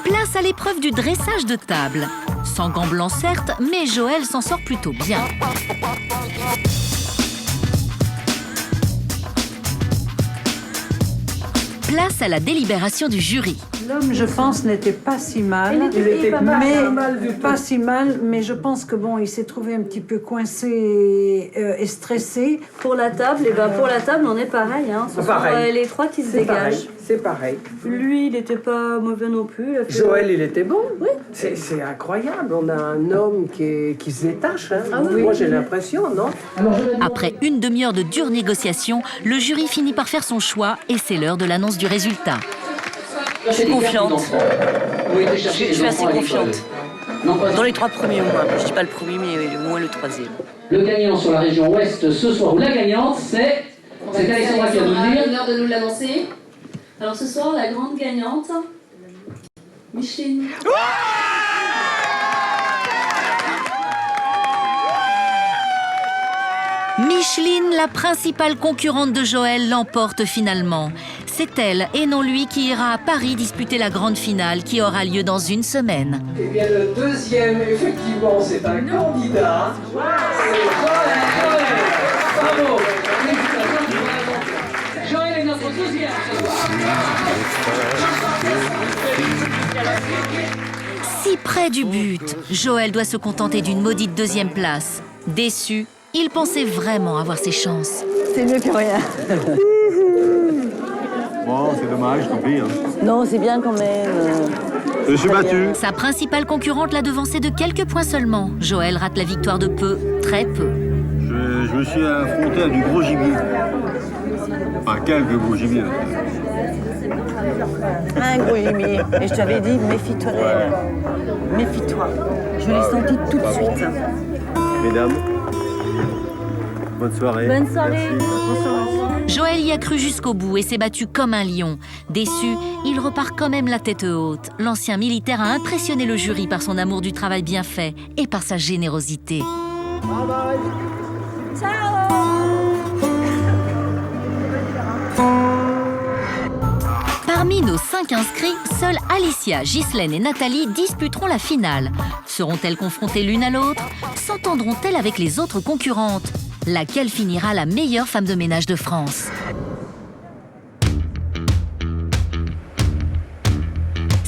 Place à l'épreuve du dressage de table. Sans gants blancs certes, mais Joël s'en sort plutôt bien. Place à la délibération du jury. L'homme, je pense, n'était pas si mal. Il était pas Pas si mal, mais je pense que bon, il s'est trouvé un petit peu coincé et stressé. Pour la table, on est pareil. Hein. Ce sont les trois qui se dégagent. C'est pareil. Lui, il n'était pas mauvais non plus. Joël, il était bon. Oui. C'est incroyable. On a un homme qui se détache. Hein. Ah oui, Moi, oui. j'ai l'impression, non? Après une demi-heure de dures négociations, le jury finit par faire son choix et c'est l'heure de l'annonce du résultat. Je suis confiante. Je suis assez confiante. Dans les 3 premiers, au moins. Je ne dis pas le premier, mais au moins le 3e. Le gagnant sur la région ouest ce soir, ou la gagnante, c'est Alexandra qui va nous le dire. L'heure de nous l'annoncer. Alors ce soir, la grande gagnante, Micheline. Micheline, la principale concurrente de Joël, l'emporte finalement. C'est elle et non lui qui ira à Paris disputer la grande finale qui aura lieu dans une semaine. Eh bien, le deuxième, effectivement, c'est un candidat. C'est Joël. Bravo. Joël est notre deuxième ce soir. Si près du but, Joël doit se contenter d'une maudite deuxième place. Déçu, il pensait vraiment avoir ses chances. C'est mieux que rien. Bon, c'est dommage, tant pis. Hein. Non, c'est bien quand même. Je suis battu. Sa principale concurrente l'a devancé de quelques points seulement. Joël rate la victoire de peu, très peu. Je me suis affronté à du gros gibier. Enfin, quelques gros gibiers. Un gros gibier. Et je t'avais dit, méfie-toi d'elle. Méfie-toi. Je l'ai senti tout de suite. Mesdames, bonne soirée. Bonne soirée. Joël y a cru jusqu'au bout et s'est battu comme un lion. Déçu, il repart quand même la tête haute. L'ancien militaire a impressionné le jury par son amour du travail bien fait et par sa générosité. Parmi nos 5 inscrits, seules Alicia, Ghislaine et Nathalie disputeront la finale. Seront-elles confrontées l'une à l'autre? S'entendront-elles avec les autres concurrentes? Laquelle finira la meilleure femme de ménage de France?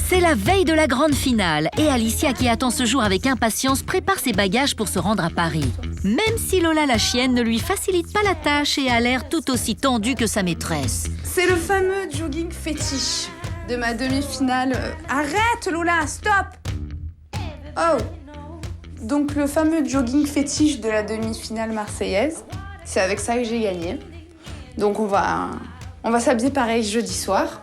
C'est la veille de la grande finale et Alicia, qui attend ce jour avec impatience, prépare ses bagages pour se rendre à Paris. Même si Lola la chienne ne lui facilite pas la tâche et a l'air tout aussi tendue que sa maîtresse. C'est le fameux jogging fétiche de ma demi-finale. Arrête Lola, stop! Oh! Donc le fameux jogging fétiche de la demi-finale marseillaise, c'est avec ça que j'ai gagné. Donc on va s'habiller pareil jeudi soir.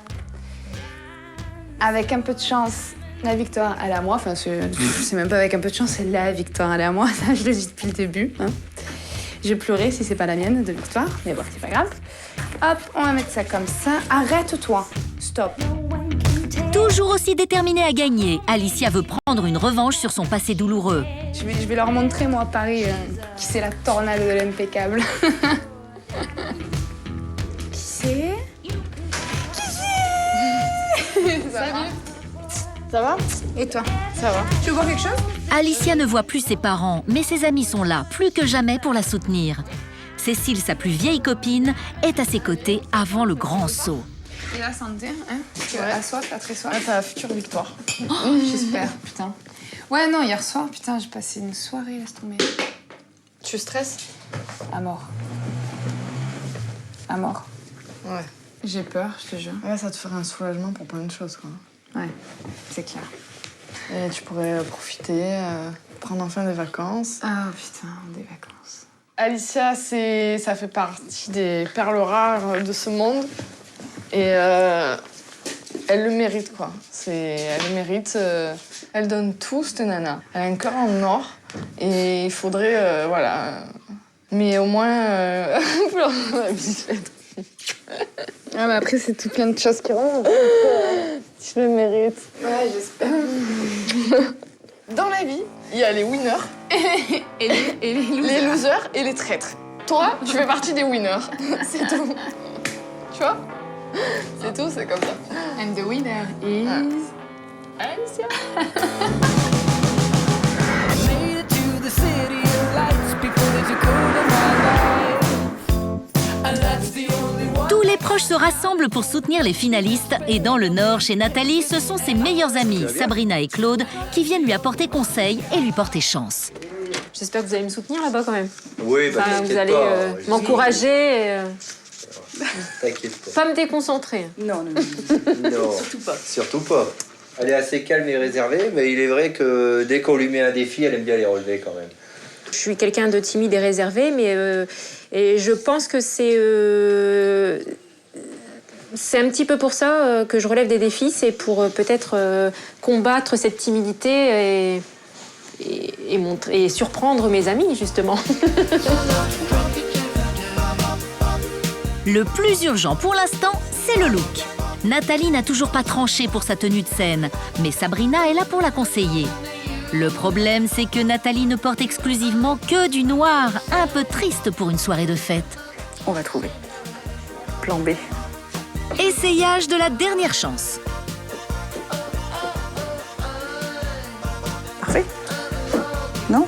Avec un peu de chance, la victoire, elle est à moi. Enfin, c'est même pas avec un peu de chance, c'est la victoire, elle est à moi. Ça, je le dis depuis le début. Hein. J'ai pleuré si c'est pas la mienne de victoire, mais bon, c'est pas grave. Hop, on va mettre ça comme ça. Arrête-toi. Stop. Toujours aussi déterminée à gagner, Alicia veut prendre une revanche sur son passé douloureux. Je vais leur montrer, moi, à Paris, qui c'est la tornade de l'impeccable. Qui c'est? Salut. Ça va? Et toi? Ça va. Tu veux voir quelque chose? Alicia ne voit plus ses parents, mais ses amis sont là, plus que jamais, pour la soutenir. Cécile, sa plus vieille copine, est à ses côtés avant le grand saut. Et la santé, hein? La soif, la très soif. T'as la future victoire. Oh, j'espère, putain. Ouais, non, hier soir, putain, j'ai passé une soirée, laisse tomber. Tu stresses? À mort. À mort. Ouais. J'ai peur, je te jure. Ouais, ça te ferait un soulagement pour plein de choses, quoi. Ouais, c'est clair. Et tu pourrais profiter, prendre enfin des vacances. Ah, putain, des vacances. Alicia, ça fait partie des perles rares de ce monde. Et elle le mérite, quoi. Elle le mérite. Elle donne tout, cette nana. Elle a un cœur en or. Et il faudrait, voilà... Mais au moins... la bislette. Ah, mais après, c'est tout plein de choses qui rentrent. Tu le mérites. Ouais, j'espère. Dans la vie, il y a les winners et les losers. Les losers et les traîtres. Toi, tu fais partie des winners. C'est tout. Tu vois? C'est tout, c'est comme ça. And the winner is... Alicia. Tous les proches se rassemblent pour soutenir les finalistes et dans le Nord, chez Nathalie, ce sont ses meilleures amies, Sabrina et Claude, qui viennent lui apporter conseil et lui porter chance. J'espère que vous allez me soutenir là-bas quand même. Oui, bah Vous allez m'encourager. T'inquiète pas. Pas me déconcentrer. Non. Surtout pas. Surtout pas. Elle est assez calme et réservée, mais il est vrai que dès qu'on lui met un défi, elle aime bien les relever quand même. Je suis quelqu'un de timide et réservé, mais et je pense que c'est un petit peu pour ça que je relève des défis. C'est pour peut-être combattre cette timidité et surprendre mes amis, justement. Le plus urgent pour l'instant, c'est le look. Nathalie n'a toujours pas tranché pour sa tenue de scène, mais Sabrina est là pour la conseiller. Le problème, c'est que Nathalie ne porte exclusivement que du noir, un peu triste pour une soirée de fête. On va trouver. Plan B. Essayage de la dernière chance. Parfait. Non?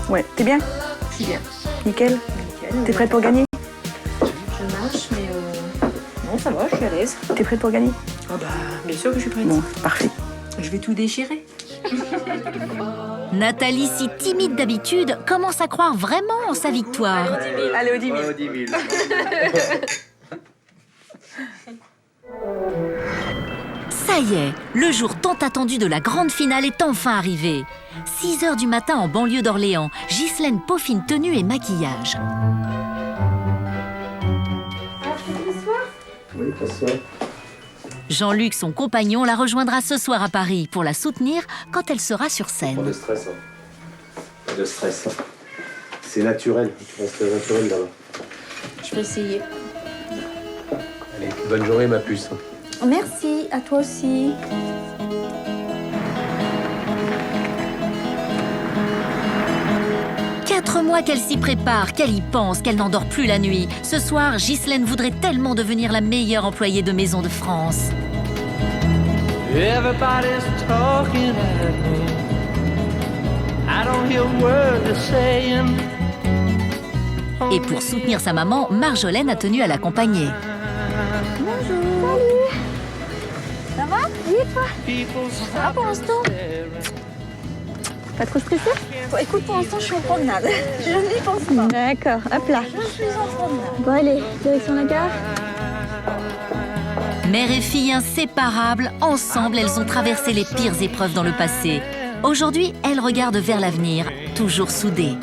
Ouais, t'es bien? Je suis bien. Nickel. T'es prête pour gagner? Je marche, mais non, ça va, je suis à l'aise. T'es prête pour gagner? Oh bah, bien sûr que je suis prête. Bon, parfait. Je vais tout déchirer. Nathalie, si timide d'habitude, commence à croire vraiment en sa victoire. Allez, au 10 000. Au 10 000. Ça y est, le jour tant attendu de la grande finale est enfin arrivé. 6h du matin en banlieue d'Orléans, Ghislaine peaufine tenue et maquillage. Oui, bonsoir. Jean-Luc, son compagnon, la rejoindra ce soir à Paris pour la soutenir quand elle sera sur Pas scène. de stress. Pas de stress. C'est naturel. Tu restes naturel là-bas. Je vais essayer. Allez, bonne journée, ma puce. Merci, à toi aussi. Quatre mois qu'elle s'y prépare, qu'elle y pense, qu'elle n'endort plus la nuit. Ce soir, Ghislaine voudrait tellement devenir la meilleure employée de maison de France. Everybody's talking at me. I don't hear a word they're saying. Et pour soutenir sa maman, Marjolaine a tenu à l'accompagner. Bonjour. Salut. Ça va? Oui, et toi? Ça va pour l'instant? Pas trop stressé? Écoute, pour l'instant, je suis en promenade. Je n'y pense pas. D'accord, hop là. Je suis en promenade. Bon, allez, direction la gare. Mère et fille inséparables, ensemble, elles ont traversé les pires épreuves dans le passé. Aujourd'hui, elles regardent vers l'avenir, toujours soudées.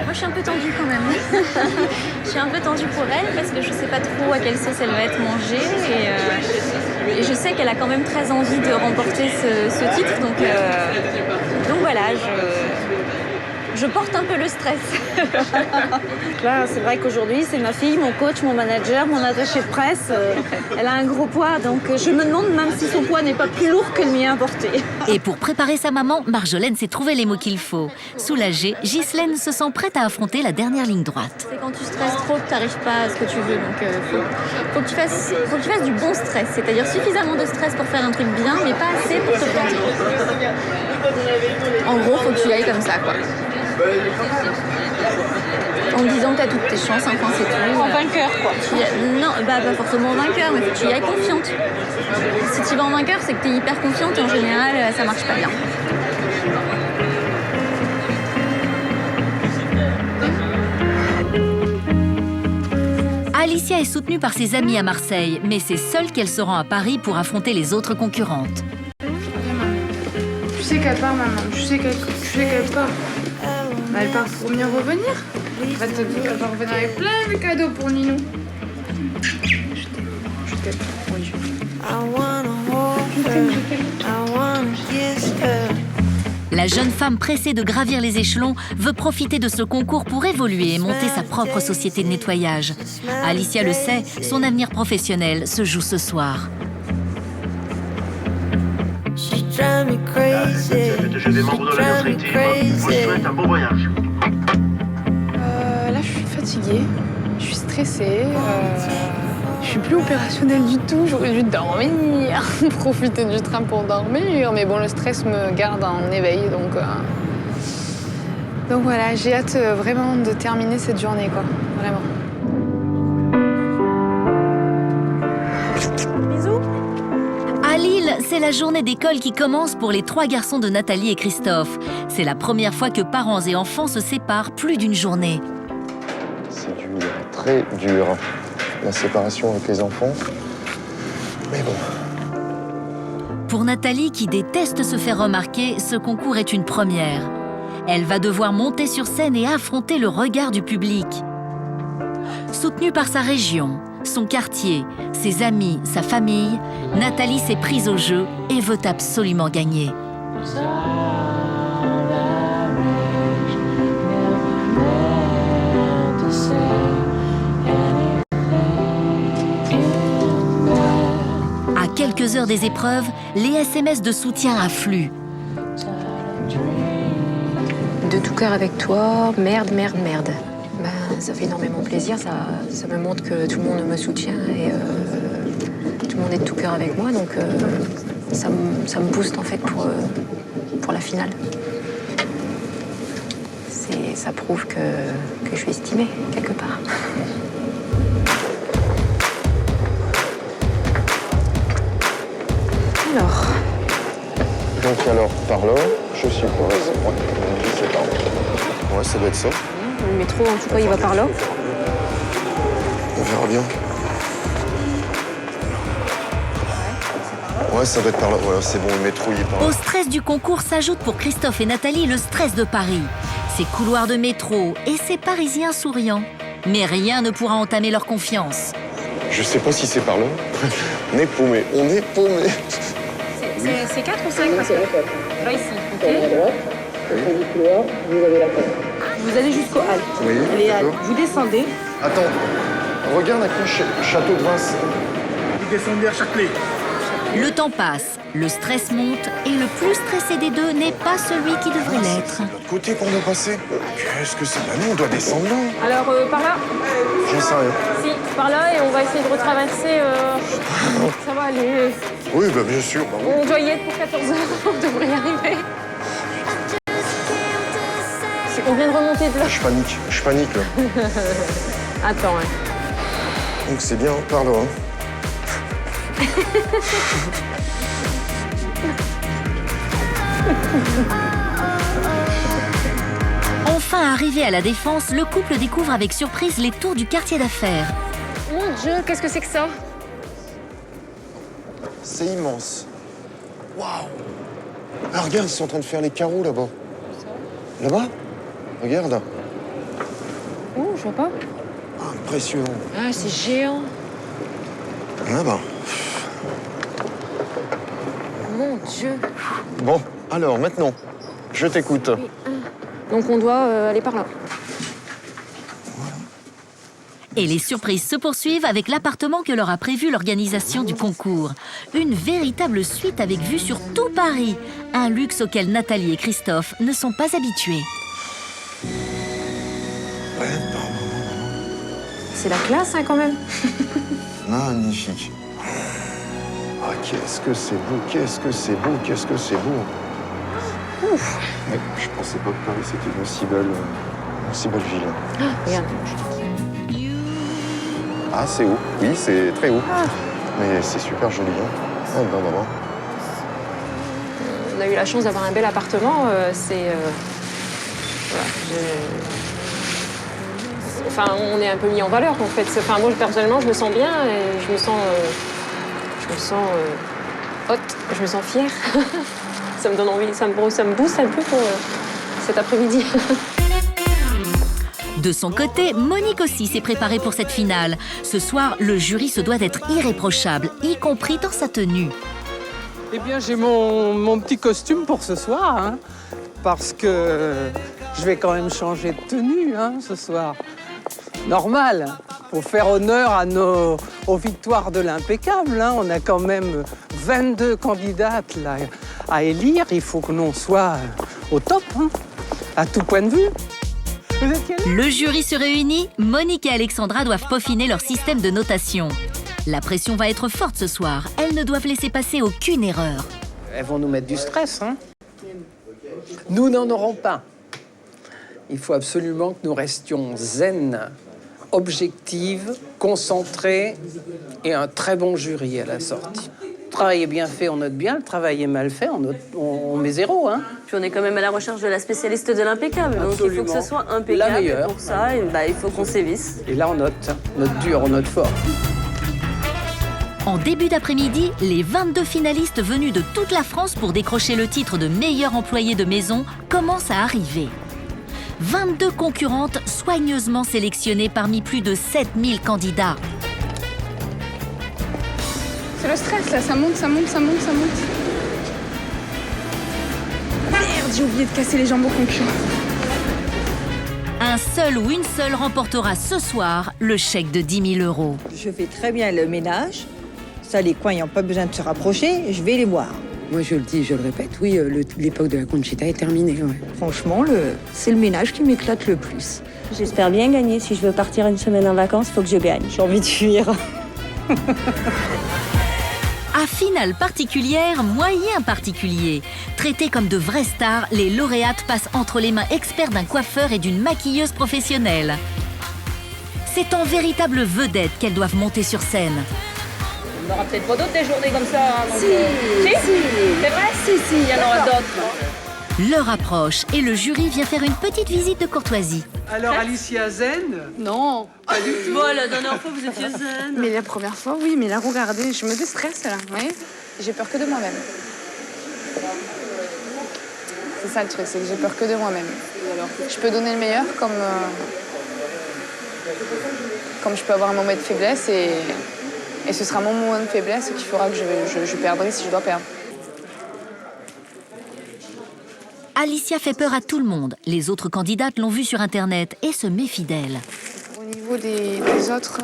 Moi, je suis un peu tendue quand même. Je suis un peu tendue pour elle parce que je sais pas trop à quelle sauce elle va être mangée. Et je sais qu'elle a quand même très envie de remporter ce titre. Donc voilà, je porte un peu le stress. Là, c'est vrai qu'aujourd'hui, c'est ma fille, mon coach, mon manager, mon attaché de presse. Elle a un gros poids, donc je me demande même si son poids n'est pas plus lourd que le mien à porter. Et pour préparer sa maman, Marjolaine s'est trouvé les mots qu'il faut. Soulagée, Ghislaine se sent prête à affronter la dernière ligne droite. C'est quand tu stresses trop que tu n'arrives pas à ce que tu veux. Donc faut que tu fasses du bon stress, c'est-à-dire suffisamment de stress pour faire un truc bien, mais pas assez pour te planter. En gros, faut que tu y ailles comme ça, quoi. En disant que tu as toutes tes chances, enfin c'est tout. En vainqueur, quoi. Non, pas forcément en vainqueur, mais faut que tu y ailles confiante. Si tu vas en vainqueur, c'est que tu es hyper confiante et en général, ça marche pas bien. Alicia est soutenue par ses amis à Marseille, mais c'est seule qu'elle se rend à Paris pour affronter les autres concurrentes. Tu sais qu'elle part, maman. Tu sais qu'elle part. Elle part pour mieux revenir. Elle va revenir avec plein de cadeaux pour Ninou. Je t'aime. Oui, La jeune femme pressée de gravir les échelons veut profiter de ce concours pour évoluer et monter sa propre société de nettoyage. Alicia le sait, son avenir professionnel se joue ce soir. Je des membres de la Team. Je vous souhaite un bon voyage. Là, je suis fatiguée. Je suis stressée. Je suis plus opérationnelle du tout. J'aurais dû dormir, profiter du train pour dormir. Mais bon, le stress me garde en éveil. Donc voilà, j'ai hâte vraiment de terminer cette journée, quoi. Vraiment. À Lille, c'est la journée d'école qui commence pour les 3 garçons de Nathalie et Christophe. C'est la première fois que parents et enfants se séparent plus d'une journée. C'est dur, très dur, la séparation avec les enfants. Mais bon. Pour Nathalie, qui déteste se faire remarquer, ce concours est une première. Elle va devoir monter sur scène et affronter le regard du public. Soutenue par sa région, son quartier, ses amis, sa famille, Nathalie s'est prise au jeu et veut absolument gagner. À quelques heures des épreuves, les SMS de soutien affluent. De tout cœur avec toi, merde. Ben, ça fait énormément plaisir, ça me montre que tout le monde me soutient et tout le monde est de tout cœur avec moi, donc ça me booste en fait pour la finale. Ça prouve que je suis estimée quelque part. Alors. Donc par là, je suppose. Ouais, je sais pas. Ouais, ça doit être ça. Le métro, en tout cas, il va par là. On verra bien. Ouais, ça doit être par là. Voilà, c'est bon, le métro, il est par là. Au stress du concours s'ajoute pour Christophe et Nathalie le stress de Paris. Ces couloirs de métro et ces Parisiens souriants. Mais rien ne pourra entamer leur confiance. Je sais pas si c'est par là. On est paumé, on est paumé. C'est 4 ou 5 parce que... Là, ici, ok. À droite, au fond du couloir, vous avez la porte. Vous allez jusqu'aux Halles. Oui, Les Halles. d'accord. Vous descendez. Attends, regarde à quoi Château de Vincennes. Vous descendez à Châtelet. Le temps passe, le stress monte et le plus stressé des deux n'est pas celui qui devrait l'être. C'est de l'autre côté qu'on doit passer. Qu'est-ce que c'est? Bah non, on doit descendre là. Alors, par là? J'en sais rien. Si, par là, et on va essayer de retraverser. Ça va aller. Oui, bah bien sûr. Bah, oui. On doit y être pour 14h, on devrait y arriver. On vient de remonter de là. Je panique là. Attends, ouais. Donc c'est bien, par là. Hein. Enfin arrivé à la Défense, le couple découvre avec surprise les tours du quartier d'affaires. Mon Dieu, qu'est-ce que c'est que ça? C'est immense. Waouh! Ah, regarde, ils sont en train de faire les carreaux là-bas. Là-bas? Regarde. Oh, je vois pas. Impressionnant. Ah, c'est géant. Là-bas. Mon Dieu. Bon, alors maintenant, je t'écoute. Donc on doit aller par là. Et les surprises se poursuivent avec l'appartement que leur a prévu l'organisation du concours. Une véritable suite avec vue sur tout Paris. Un luxe auquel Nathalie et Christophe ne sont pas habitués. C'est la classe, hein, quand même. Magnifique. Ah, qu'est-ce que c'est beau, qu'est-ce que c'est beau, qu'est-ce que c'est beau. Ouf. Ouais, je pensais pas que Paris c'était une aussi belle ville. Ah, regarde. Ah, c'est haut. Oui, c'est très haut. Ah. Mais c'est super joli. Hein. Ah, ben, ben, ben. On a eu la chance d'avoir un bel appartement. Voilà, enfin, on est un peu mis en valeur, en fait. Enfin, moi, personnellement, je me sens bien et je me sens haute, je me sens fière. Ça me donne envie, ça me booste un peu pour cet après-midi. De son côté, Monique aussi s'est préparée pour cette finale. Ce soir, le jury se doit d'être irréprochable, y compris dans sa tenue. Eh bien, j'ai mon petit costume pour ce soir, hein, parce que je vais quand même changer de tenue ce soir. Normal, pour faire honneur aux victoires de l'impeccable. Hein. On a quand même 22 candidates là, à élire. Il faut que l'on soit au top, hein, à tout point de vue. Le jury se réunit, Monique et Alexandra doivent peaufiner leur système de notation. La pression va être forte ce soir, elles ne doivent laisser passer aucune erreur. Elles vont nous mettre du stress, hein. Nous n'en aurons pas. Il faut absolument que nous restions zen, objectives, concentrées et un très bon jury à la sortie. Le travail est bien fait, on note bien. Le travail est mal fait, on met 0. Hein. Puis on est quand même à la recherche de la spécialiste de l'impeccable. Donc il faut que ce soit impeccable. La meilleure. Et pour ça, il faut qu'on sévisse. Et là, on note. Note dur, on note fort. En début d'après-midi, les 22 finalistes venus de toute la France pour décrocher le titre de meilleur employé de maison commencent à arriver. 22 concurrentes soigneusement sélectionnées parmi plus de 7000 candidats. C'est le stress, là, ça monte. Merde, j'ai oublié de casser les jambes aux concurrents. Un seul ou une seule remportera ce soir le chèque de 10 000 €. Je fais très bien le ménage. Ça, les coins n'ont pas besoin de se rapprocher, je vais les voir. Moi, je le dis, je le répète, oui, l'époque de la Conchita est terminée. Ouais. Franchement, c'est le ménage qui m'éclate le plus. J'espère bien gagner. Si je veux partir une semaine en vacances, il faut que je gagne. J'ai envie de fuir. À finale particulière, moyen particulier. Traitées comme de vraies stars, les lauréates passent entre les mains experts d'un coiffeur et d'une maquilleuse professionnelle. C'est en véritable vedette qu'elles doivent monter sur scène. On n'aura peut-être pas d'autres des journées comme ça. Hein, Si, c'est vrai? Si, il y en aura d'autres. L'heure approche et le jury vient faire une petite visite de courtoisie. Alors, Alicia zen? Non. Pas du tout. Bon, la dernière fois, vous étiez zen. Mais la première fois, oui, mais là, regardez, je me déstresse, là. Oui. J'ai peur que de moi-même. C'est ça le truc, c'est que j'ai peur que de moi-même. Je peux donner le meilleur comme je peux avoir un moment de faiblesse et ce sera mon moment de faiblesse qui fera que je perdrai si je dois perdre. Alicia fait peur à tout le monde. Les autres candidates l'ont vue sur Internet et se méfient d'elle. Au niveau des autres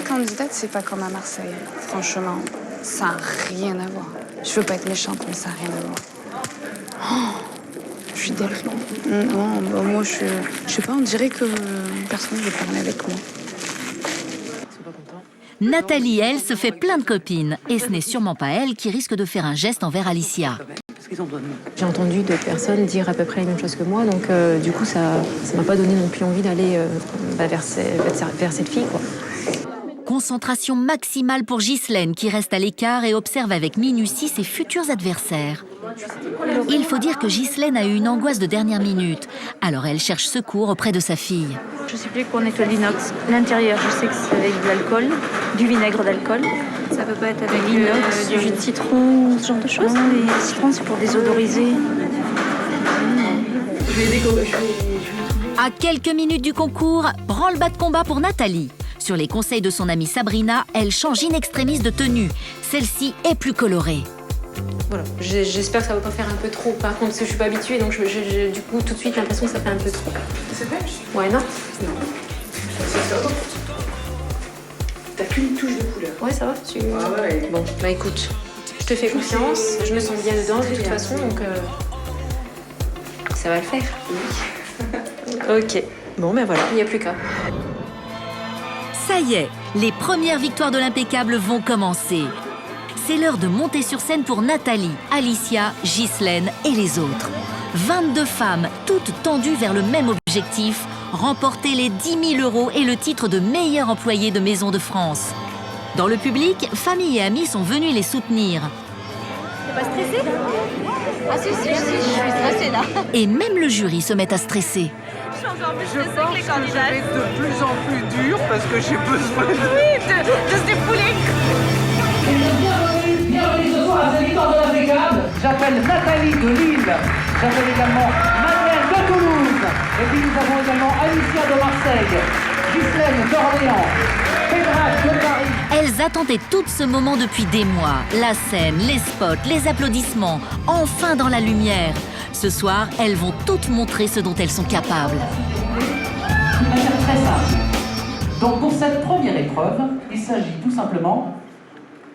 candidates, c'est pas comme à Marseille, franchement. Ça n'a rien à voir. Je veux pas être méchante, mais ça n'a rien à voir. Oh, je suis déprimée. Non, bah moi, je sais pas, on dirait que personne ne veut parler avec moi. Nathalie, elle, se fait plein de copines. Et ce n'est sûrement pas elle qui risque de faire un geste envers Alicia. J'ai entendu d'autres personnes dire à peu près la même chose que moi, donc du coup, ça m'a pas donné non plus envie d'aller vers cette fille, quoi. Concentration maximale pour Ghislaine, qui reste à l'écart et observe avec minutie ses futurs adversaires. Il faut dire que Ghislaine a eu une angoisse de dernière minute. Alors elle cherche secours auprès de sa fille. Je sais plus qu'on nettoie l'inox. L'intérieur, je sais que c'est avec de l'alcool, du vinaigre d'alcool. Ça peut pas être avec du jus de citron ou ce genre de choses. Non, les citrons, c'est pour désodoriser. À quelques minutes du concours, branle-bas de combat pour Nathalie. Sur les conseils de son amie Sabrina, elle change in extremis de tenue. Celle-ci est plus colorée. Voilà, j'espère que ça va pas faire un peu trop. Par contre, parce que je suis pas habituée, donc du coup, tout de suite, l'impression que ça fait un peu trop. C'est vrai? Ouais, non? C'est top. T'as qu'une touche de couleur. Ouais, ça va? Ah ouais. Bon, bah écoute, je te fais confiance, je me sens bien dedans de toute façon, donc ça va le faire. Oui. Ok, bon, ben voilà, il n'y a plus qu'à. Ça y est, les premières victoires de l'impeccable vont commencer. C'est l'heure de monter sur scène pour Nathalie, Alicia, Ghislaine et les autres. 22 femmes, toutes tendues vers le même objectif, remporter les 10 000 € et le titre de meilleure employée de Maison de France. Dans le public, famille et amis sont venus les soutenir. T'es pas stressée? Ah si, je suis stressée là. Et même le jury se met à stresser. Je pense que je vais être de plus en plus dur parce que j'ai besoin de se dépouler. Bienvenue ce soir à cette victoire de l'impeccable. J'appelle Nathalie de Lille. J'appelle également Manuel de Toulouse. Et puis nous avons également Alicia de Marseille, Ghislaine d'Orléans, Pédrac de Paris. Elles attendaient tout ce moment depuis des mois. La scène, les spots, les applaudissements, enfin dans la lumière. Ce soir, elles vont toutes montrer ce dont elles sont capables. D'une manière très simple. Donc pour cette première épreuve, il s'agit tout simplement,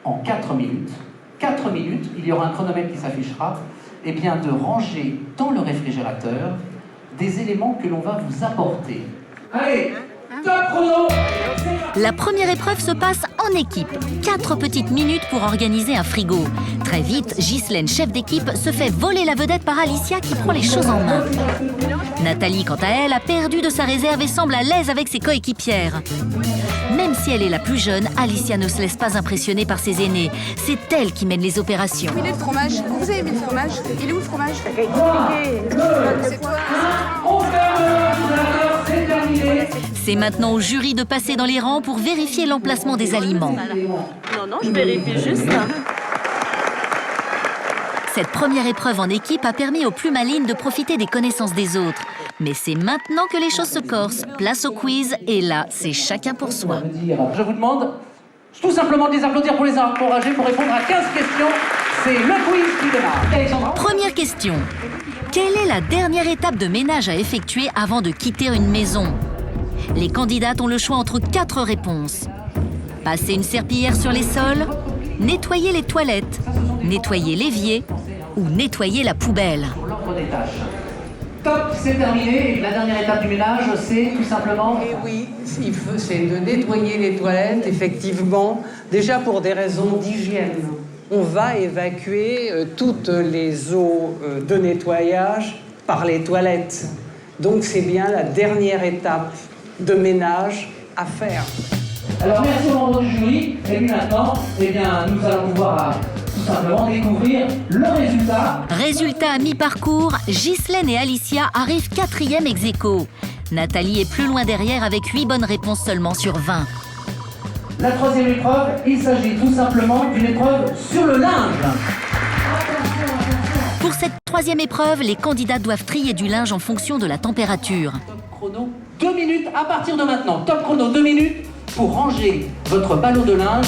en 4 minutes, il y aura un chronomètre qui s'affichera, eh bien de ranger dans le réfrigérateur des éléments que l'on va vous apporter. Allez, top chrono! La première épreuve se passe en équipe. 4 petites minutes pour organiser un frigo. Très vite, Ghislaine, chef d'équipe, se fait voler la vedette par Alicia qui prend les choses en main. Nathalie, quant à elle, a perdu de sa réserve et semble à l'aise avec ses coéquipières. Même si elle est la plus jeune, Alicia ne se laisse pas impressionner par ses aînés. C'est elle qui mène les opérations. Il est le fromage. Vous avez mis le fromage? Il est où le fromage? C'est toi. C'est maintenant au jury de passer dans les rangs pour vérifier l'emplacement des aliments. Non, je vérifie juste là. Cette première épreuve en équipe a permis aux plus malines de profiter des connaissances des autres. Mais c'est maintenant que les choses se corsent. Place au quiz, et là, c'est chacun pour soi. Je vous demande tout simplement de les applaudir pour les encourager pour répondre à 15 questions. C'est le quiz qui démarre. Alexandra. Première question. Quelle est la dernière étape de ménage à effectuer avant de quitter une maison? Les candidates ont le choix entre 4 réponses. Passer une serpillière sur les sols, nettoyer les toilettes, nettoyer l'évier ou nettoyer la poubelle. L'ordre des tâches. Top, c'est terminé. Et la dernière étape du ménage, c'est tout simplement... Et oui, c'est de nettoyer les toilettes, effectivement, déjà pour des raisons d'hygiène. On va évacuer toutes les eaux de nettoyage par les toilettes. Donc c'est bien la dernière étape de ménage à faire. Alors merci aux membres du jury. Et puis maintenant, eh bien, nous allons pouvoir tout simplement découvrir le résultat. Résultat à mi-parcours, Ghislaine et Alicia arrivent 4e ex aequo. Nathalie est plus loin derrière avec 8 bonnes réponses seulement sur 20. La 3e épreuve, il s'agit tout simplement d'une épreuve sur le linge. Pour cette 3e épreuve, les candidats doivent trier du linge en fonction de la température. Top chrono, 2 minutes à partir de maintenant. Top chrono, 2 minutes pour ranger votre ballot de linge.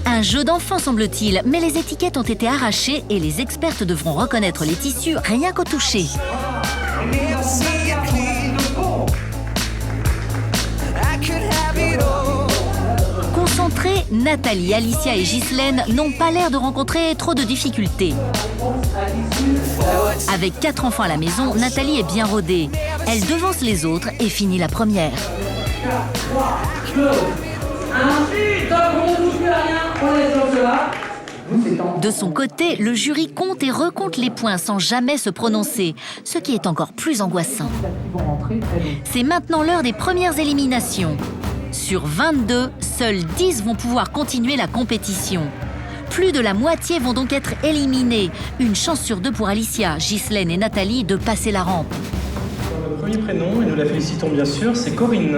Un jeu d'enfant semble-t-il, mais les étiquettes ont été arrachées et les expertes devront reconnaître les tissus rien qu'au toucher. d'entrée, Nathalie, Alicia et Ghislaine n'ont pas l'air de rencontrer trop de difficultés. Avec 4 enfants à la maison, Nathalie est bien rodée. Elle devance les autres et finit la première. 3, 2, 1, top, on ne touche plus à rien, on laisse comme cela. De son côté, le jury compte et recompte les points sans jamais se prononcer, ce qui est encore plus angoissant. C'est maintenant l'heure des premières éliminations. Sur 22, seuls 10 vont pouvoir continuer la compétition. Plus de la moitié vont donc être éliminés. Une chance sur 2 pour Alicia, Ghislaine et Nathalie de passer la rampe. Le premier prénom, et nous la félicitons bien sûr, c'est Corinne.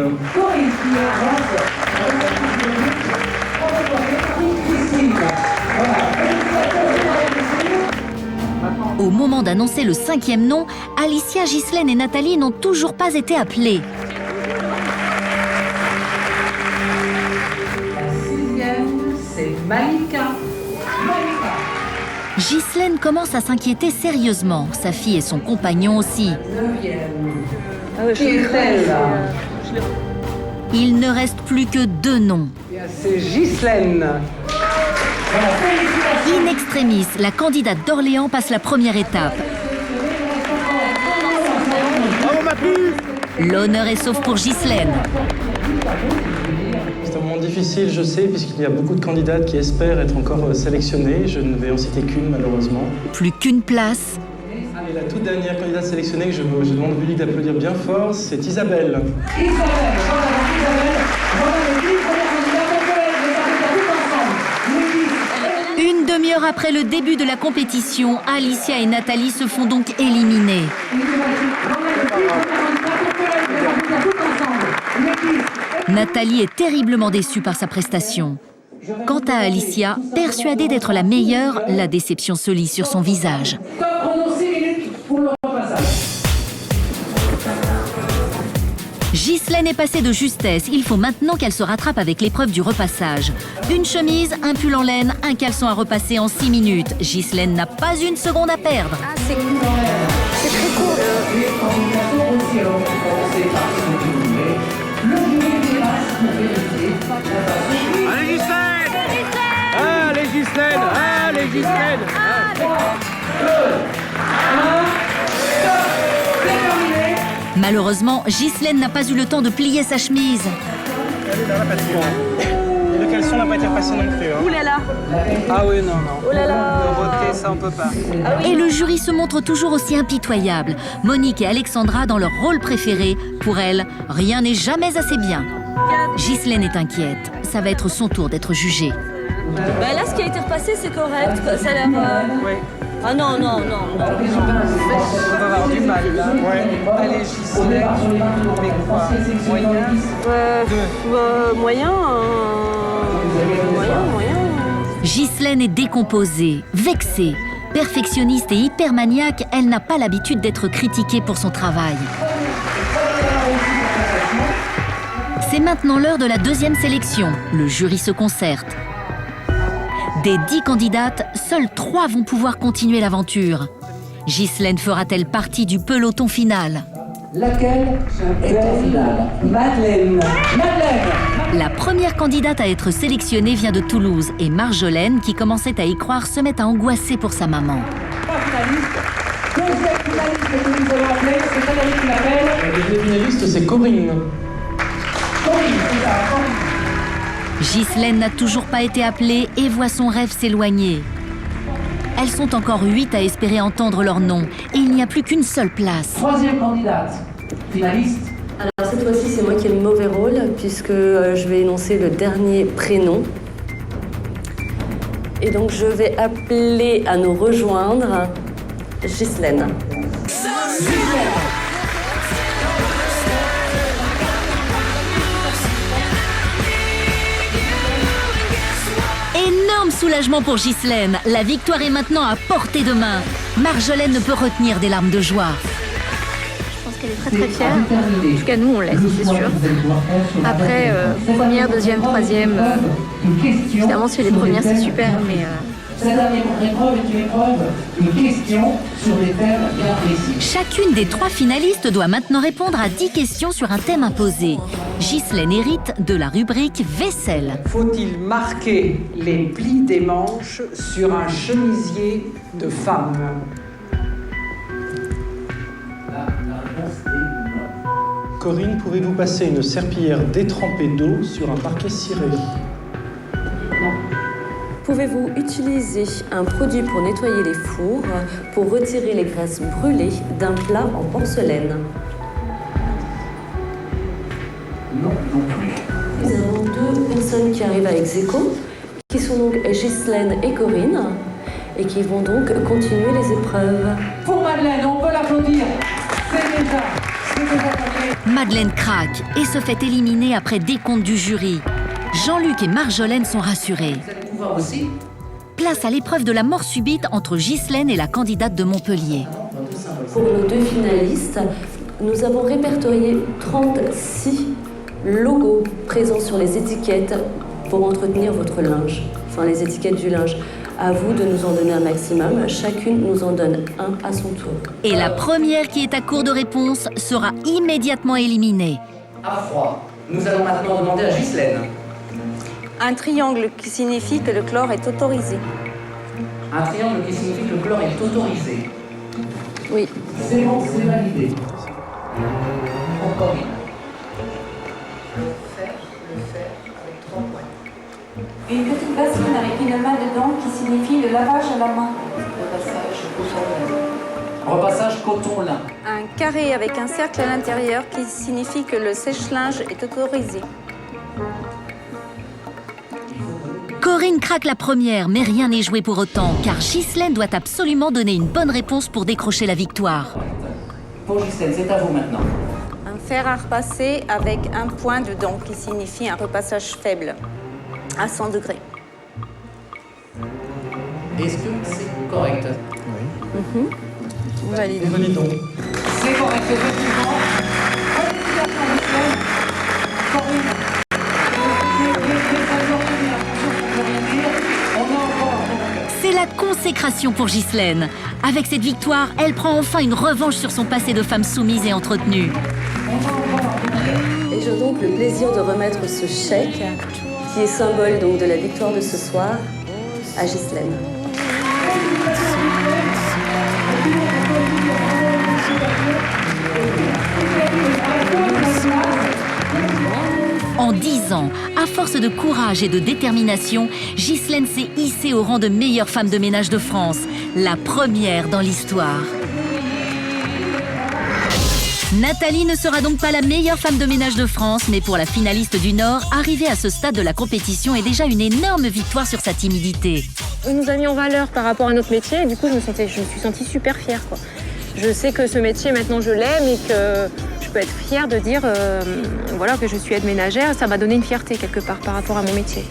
Au moment d'annoncer le 5e nom, Alicia, Ghislaine et Nathalie n'ont toujours pas été appelées. La 6e, c'est Malika. Ghislaine commence à s'inquiéter sérieusement. Sa fille et son compagnon aussi. 9e. Il ne reste plus que 2 noms. C'est Ghislaine. In extremis, la candidate d'Orléans passe la première étape. L'honneur est sauf pour Ghislaine. C'est un moment difficile, je sais, puisqu'il y a beaucoup de candidates qui espèrent être encore sélectionnées. Je ne vais en citer qu'une, malheureusement. Plus qu'une place. Et la toute dernière candidate sélectionnée que je demande au public d'applaudir bien fort, c'est Isabelle. Une demi-heure après le début de la compétition, Alicia et Nathalie se font donc éliminer. Nathalie est terriblement déçue par sa prestation. Quant à Alicia, persuadée d'être la meilleure, la déception se lit sur son visage. Ghislaine est passée de justesse. Il faut maintenant qu'elle se rattrape avec l'épreuve du repassage. Une chemise, un pull en laine, un caleçon à repasser en 6 minutes. Ghislaine n'a pas une seconde à perdre. Ah, c'est cool. C'est très court. Allez Ghislaine! Allez Ghislaine! Allez Ghislaine! 3, 2, 1, c'est terminé! Malheureusement, Ghislaine n'a pas eu le temps de plier sa chemise. Le caleçon n'a pas été repassé non plus. Ouh là là! Ah oui, non. Oh là là! Ok, ça on peut pas. Et le jury se montre toujours aussi impitoyable. Monique et Alexandra dans leur rôle préféré. Pour elles, rien n'est jamais assez bien. Ghislaine est inquiète. Ça va être son tour d'être jugée. Bah là, ce qui a été repassé, c'est correct. Ça a l'air... Oui. Ah non. On va avoir du mal là. Ouais. Allez, Ghislaine, mais quoi? Moyen? Moyen. Ghislaine est décomposée, vexée. Perfectionniste et hypermaniaque, elle n'a pas l'habitude d'être critiquée pour son travail. C'est maintenant l'heure de la 2e sélection. Le jury se concerte. Des 10 candidates, seules 3 vont pouvoir continuer l'aventure. Ghislaine fera-t-elle partie du peloton final? Laquelle est en finale? Madeleine. La première candidate à être sélectionnée vient de Toulouse et Marjolaine, qui commençait à y croire, se met à angoisser pour sa maman. Deuxième finaliste que nous allons appeler, c'est Nathalie qui l'appelle. La deuxième finaliste, c'est Corinne. Ghislaine n'a toujours pas été appelée et voit son rêve s'éloigner. Elles sont encore 8 à espérer entendre leur nom et il n'y a plus qu'une seule place. 3e candidate, finaliste. Alors cette fois-ci, c'est moi qui ai le mauvais rôle puisque je vais énoncer le dernier prénom. Et donc je vais appeler à nous rejoindre Ghislaine. Énorme soulagement pour Ghislaine. La victoire est maintenant à portée de main. Marjolaine ne peut retenir des larmes de joie. Je pense qu'elle est très fière. En tout cas, nous, on l'est, c'est sûr. Après, première, deuxième, troisième, évidemment, si elle est première, c'est super, mais Cette dernière épreuve est une épreuve de questions sur des thèmes bien précis. Chacune des 3 finalistes doit maintenant répondre à 10 questions sur un thème imposé. Ghislaine hérite de la rubrique vaisselle. Faut-il marquer les plis des manches sur un chemisier de femme? Corinne, pouvez-vous passer une serpillière détrempée d'eau sur un parquet ciré? Pouvez-vous utiliser un produit pour nettoyer les fours pour retirer les graisses brûlées d'un plat en porcelaine? Non, non plus. Nous avons 2 personnes qui arrivent à ex-aequo, qui sont donc Ghislaine et Corinne, et qui vont donc continuer les épreuves. Pour Madeleine, on peut l'applaudir. C'est déjà parfait. Madeleine craque et se fait éliminer après décompte du jury. Jean-Luc et Marjolaine sont rassurés. Vous allez pouvoir aussi. Place à l'épreuve de la mort subite entre Ghislaine et la candidate de Montpellier. Pour nos 2 finalistes, nous avons répertorié 36 logos présents sur les étiquettes pour entretenir votre linge, enfin les étiquettes du linge. À vous de nous en donner un maximum. Chacune nous en donne un à son tour. Et la première qui est à court de réponse sera immédiatement éliminée. À froid, nous allons maintenant demander à Ghislaine. Un triangle qui signifie que le chlore est autorisé. Un triangle qui signifie que le chlore est autorisé. Oui. C'est bon, c'est validé. Pour Corinne. Le faire avec 3 points. Une petite bassine avec une main dedans qui signifie le lavage à la main. Repassage coton-lin. Un carré avec un cercle à l'intérieur qui signifie que le sèche-linge est autorisé. Corinne craque la première, mais rien n'est joué pour autant, car Ghislaine doit absolument donner une bonne réponse pour décrocher la victoire. Pour Ghislaine, c'est à vous maintenant. Un fer à repasser avec un point dedans qui signifie un repassage faible, à 100 degrés. Est-ce que c'est correct? Oui. Validé. Validons. C'est correct, effectivement. Félicitations, Ghislaine. Corinne. C'est la consécration pour Ghislaine. Avec cette victoire, elle prend enfin une revanche sur son passé de femme soumise et entretenue. Et j'ai donc le plaisir de remettre ce chèque, qui est symbole donc de la victoire de ce soir, à Ghislaine. En 10 ans, à force de courage et de détermination, Ghislaine s'est hissée au rang de meilleure femme de ménage de France, la première dans l'histoire. Nathalie ne sera donc pas la meilleure femme de ménage de France, mais pour la finaliste du Nord, arriver à ce stade de la compétition est déjà une énorme victoire sur sa timidité. On nous a mis en valeur par rapport à notre métier et du coup je me suis sentie super fière, quoi. Je sais que ce métier maintenant je l'aime et que je peux être fière de dire voilà, que je suis aide ménagère. Ça m'a donné une fierté quelque part par rapport à mon métier.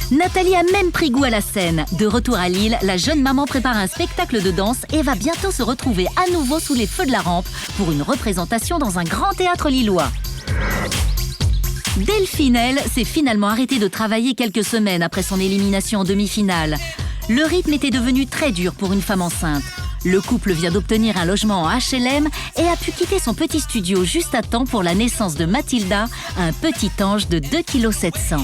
Nathalie a même pris goût à la scène. De retour à Lille, la jeune maman prépare un spectacle de danse et va bientôt se retrouver à nouveau sous les feux de la rampe pour une représentation dans un grand théâtre lillois. Delphine, elle, s'est finalement arrêtée de travailler quelques semaines après son élimination en demi-finale. Le rythme était devenu très dur pour une femme enceinte. Le couple vient d'obtenir un logement en HLM et a pu quitter son petit studio juste à temps pour la naissance de Mathilda, un petit ange de 2,7 kg.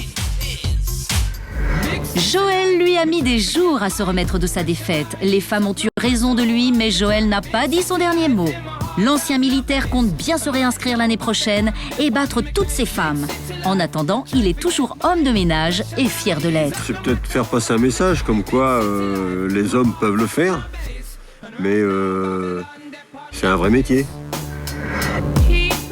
Joël lui a mis des jours à se remettre de sa défaite. Les femmes ont eu raison de lui, mais Joël n'a pas dit son dernier mot. L'ancien militaire compte bien se réinscrire l'année prochaine et battre toutes ces femmes. En attendant, il est toujours homme de ménage et fier de l'être. C'est peut-être faire passer un message comme quoi les hommes peuvent le faire, mais c'est un vrai métier.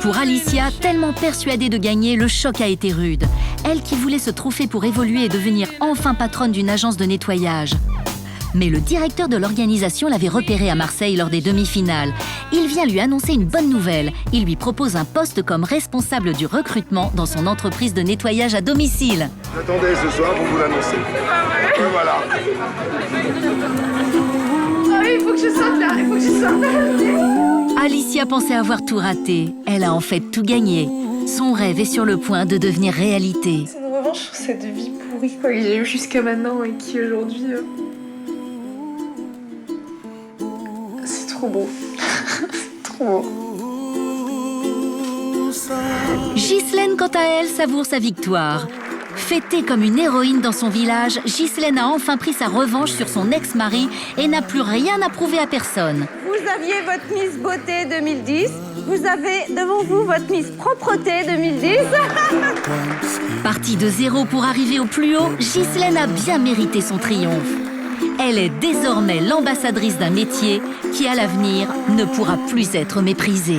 Pour Alicia, tellement persuadée de gagner, le choc a été rude. Elle qui voulait se trophée pour évoluer et devenir enfin patronne d'une agence de nettoyage. Mais le directeur de l'organisation l'avait repérée à Marseille lors des demi-finales. Il vient lui annoncer une bonne nouvelle. Il lui propose un poste comme responsable du recrutement dans son entreprise de nettoyage à domicile. J'attendais ce soir pour vous l'annoncer. Voilà. Ah oui, il faut que je sorte là, il faut que je sorte là. Alicia pensait avoir tout raté. Elle a en fait tout gagné. Son rêve est sur le point de devenir réalité. C'est une revanche sur cette vie pourrie que j'ai eue jusqu'à maintenant et qui aujourd'hui trop beau. Trop beau. Ghislaine, quant à elle, savoure sa victoire. Fêtée comme une héroïne dans son village, Ghislaine a enfin pris sa revanche sur son ex-mari et n'a plus rien à prouver à personne. Vous aviez votre Miss Beauté 2010, vous avez devant vous votre Miss Propreté 2010. Partie de zéro pour arriver au plus haut, Ghislaine a bien mérité son triomphe. Elle est désormais l'ambassadrice d'un métier qui, à l'avenir, ne pourra plus être méprisé.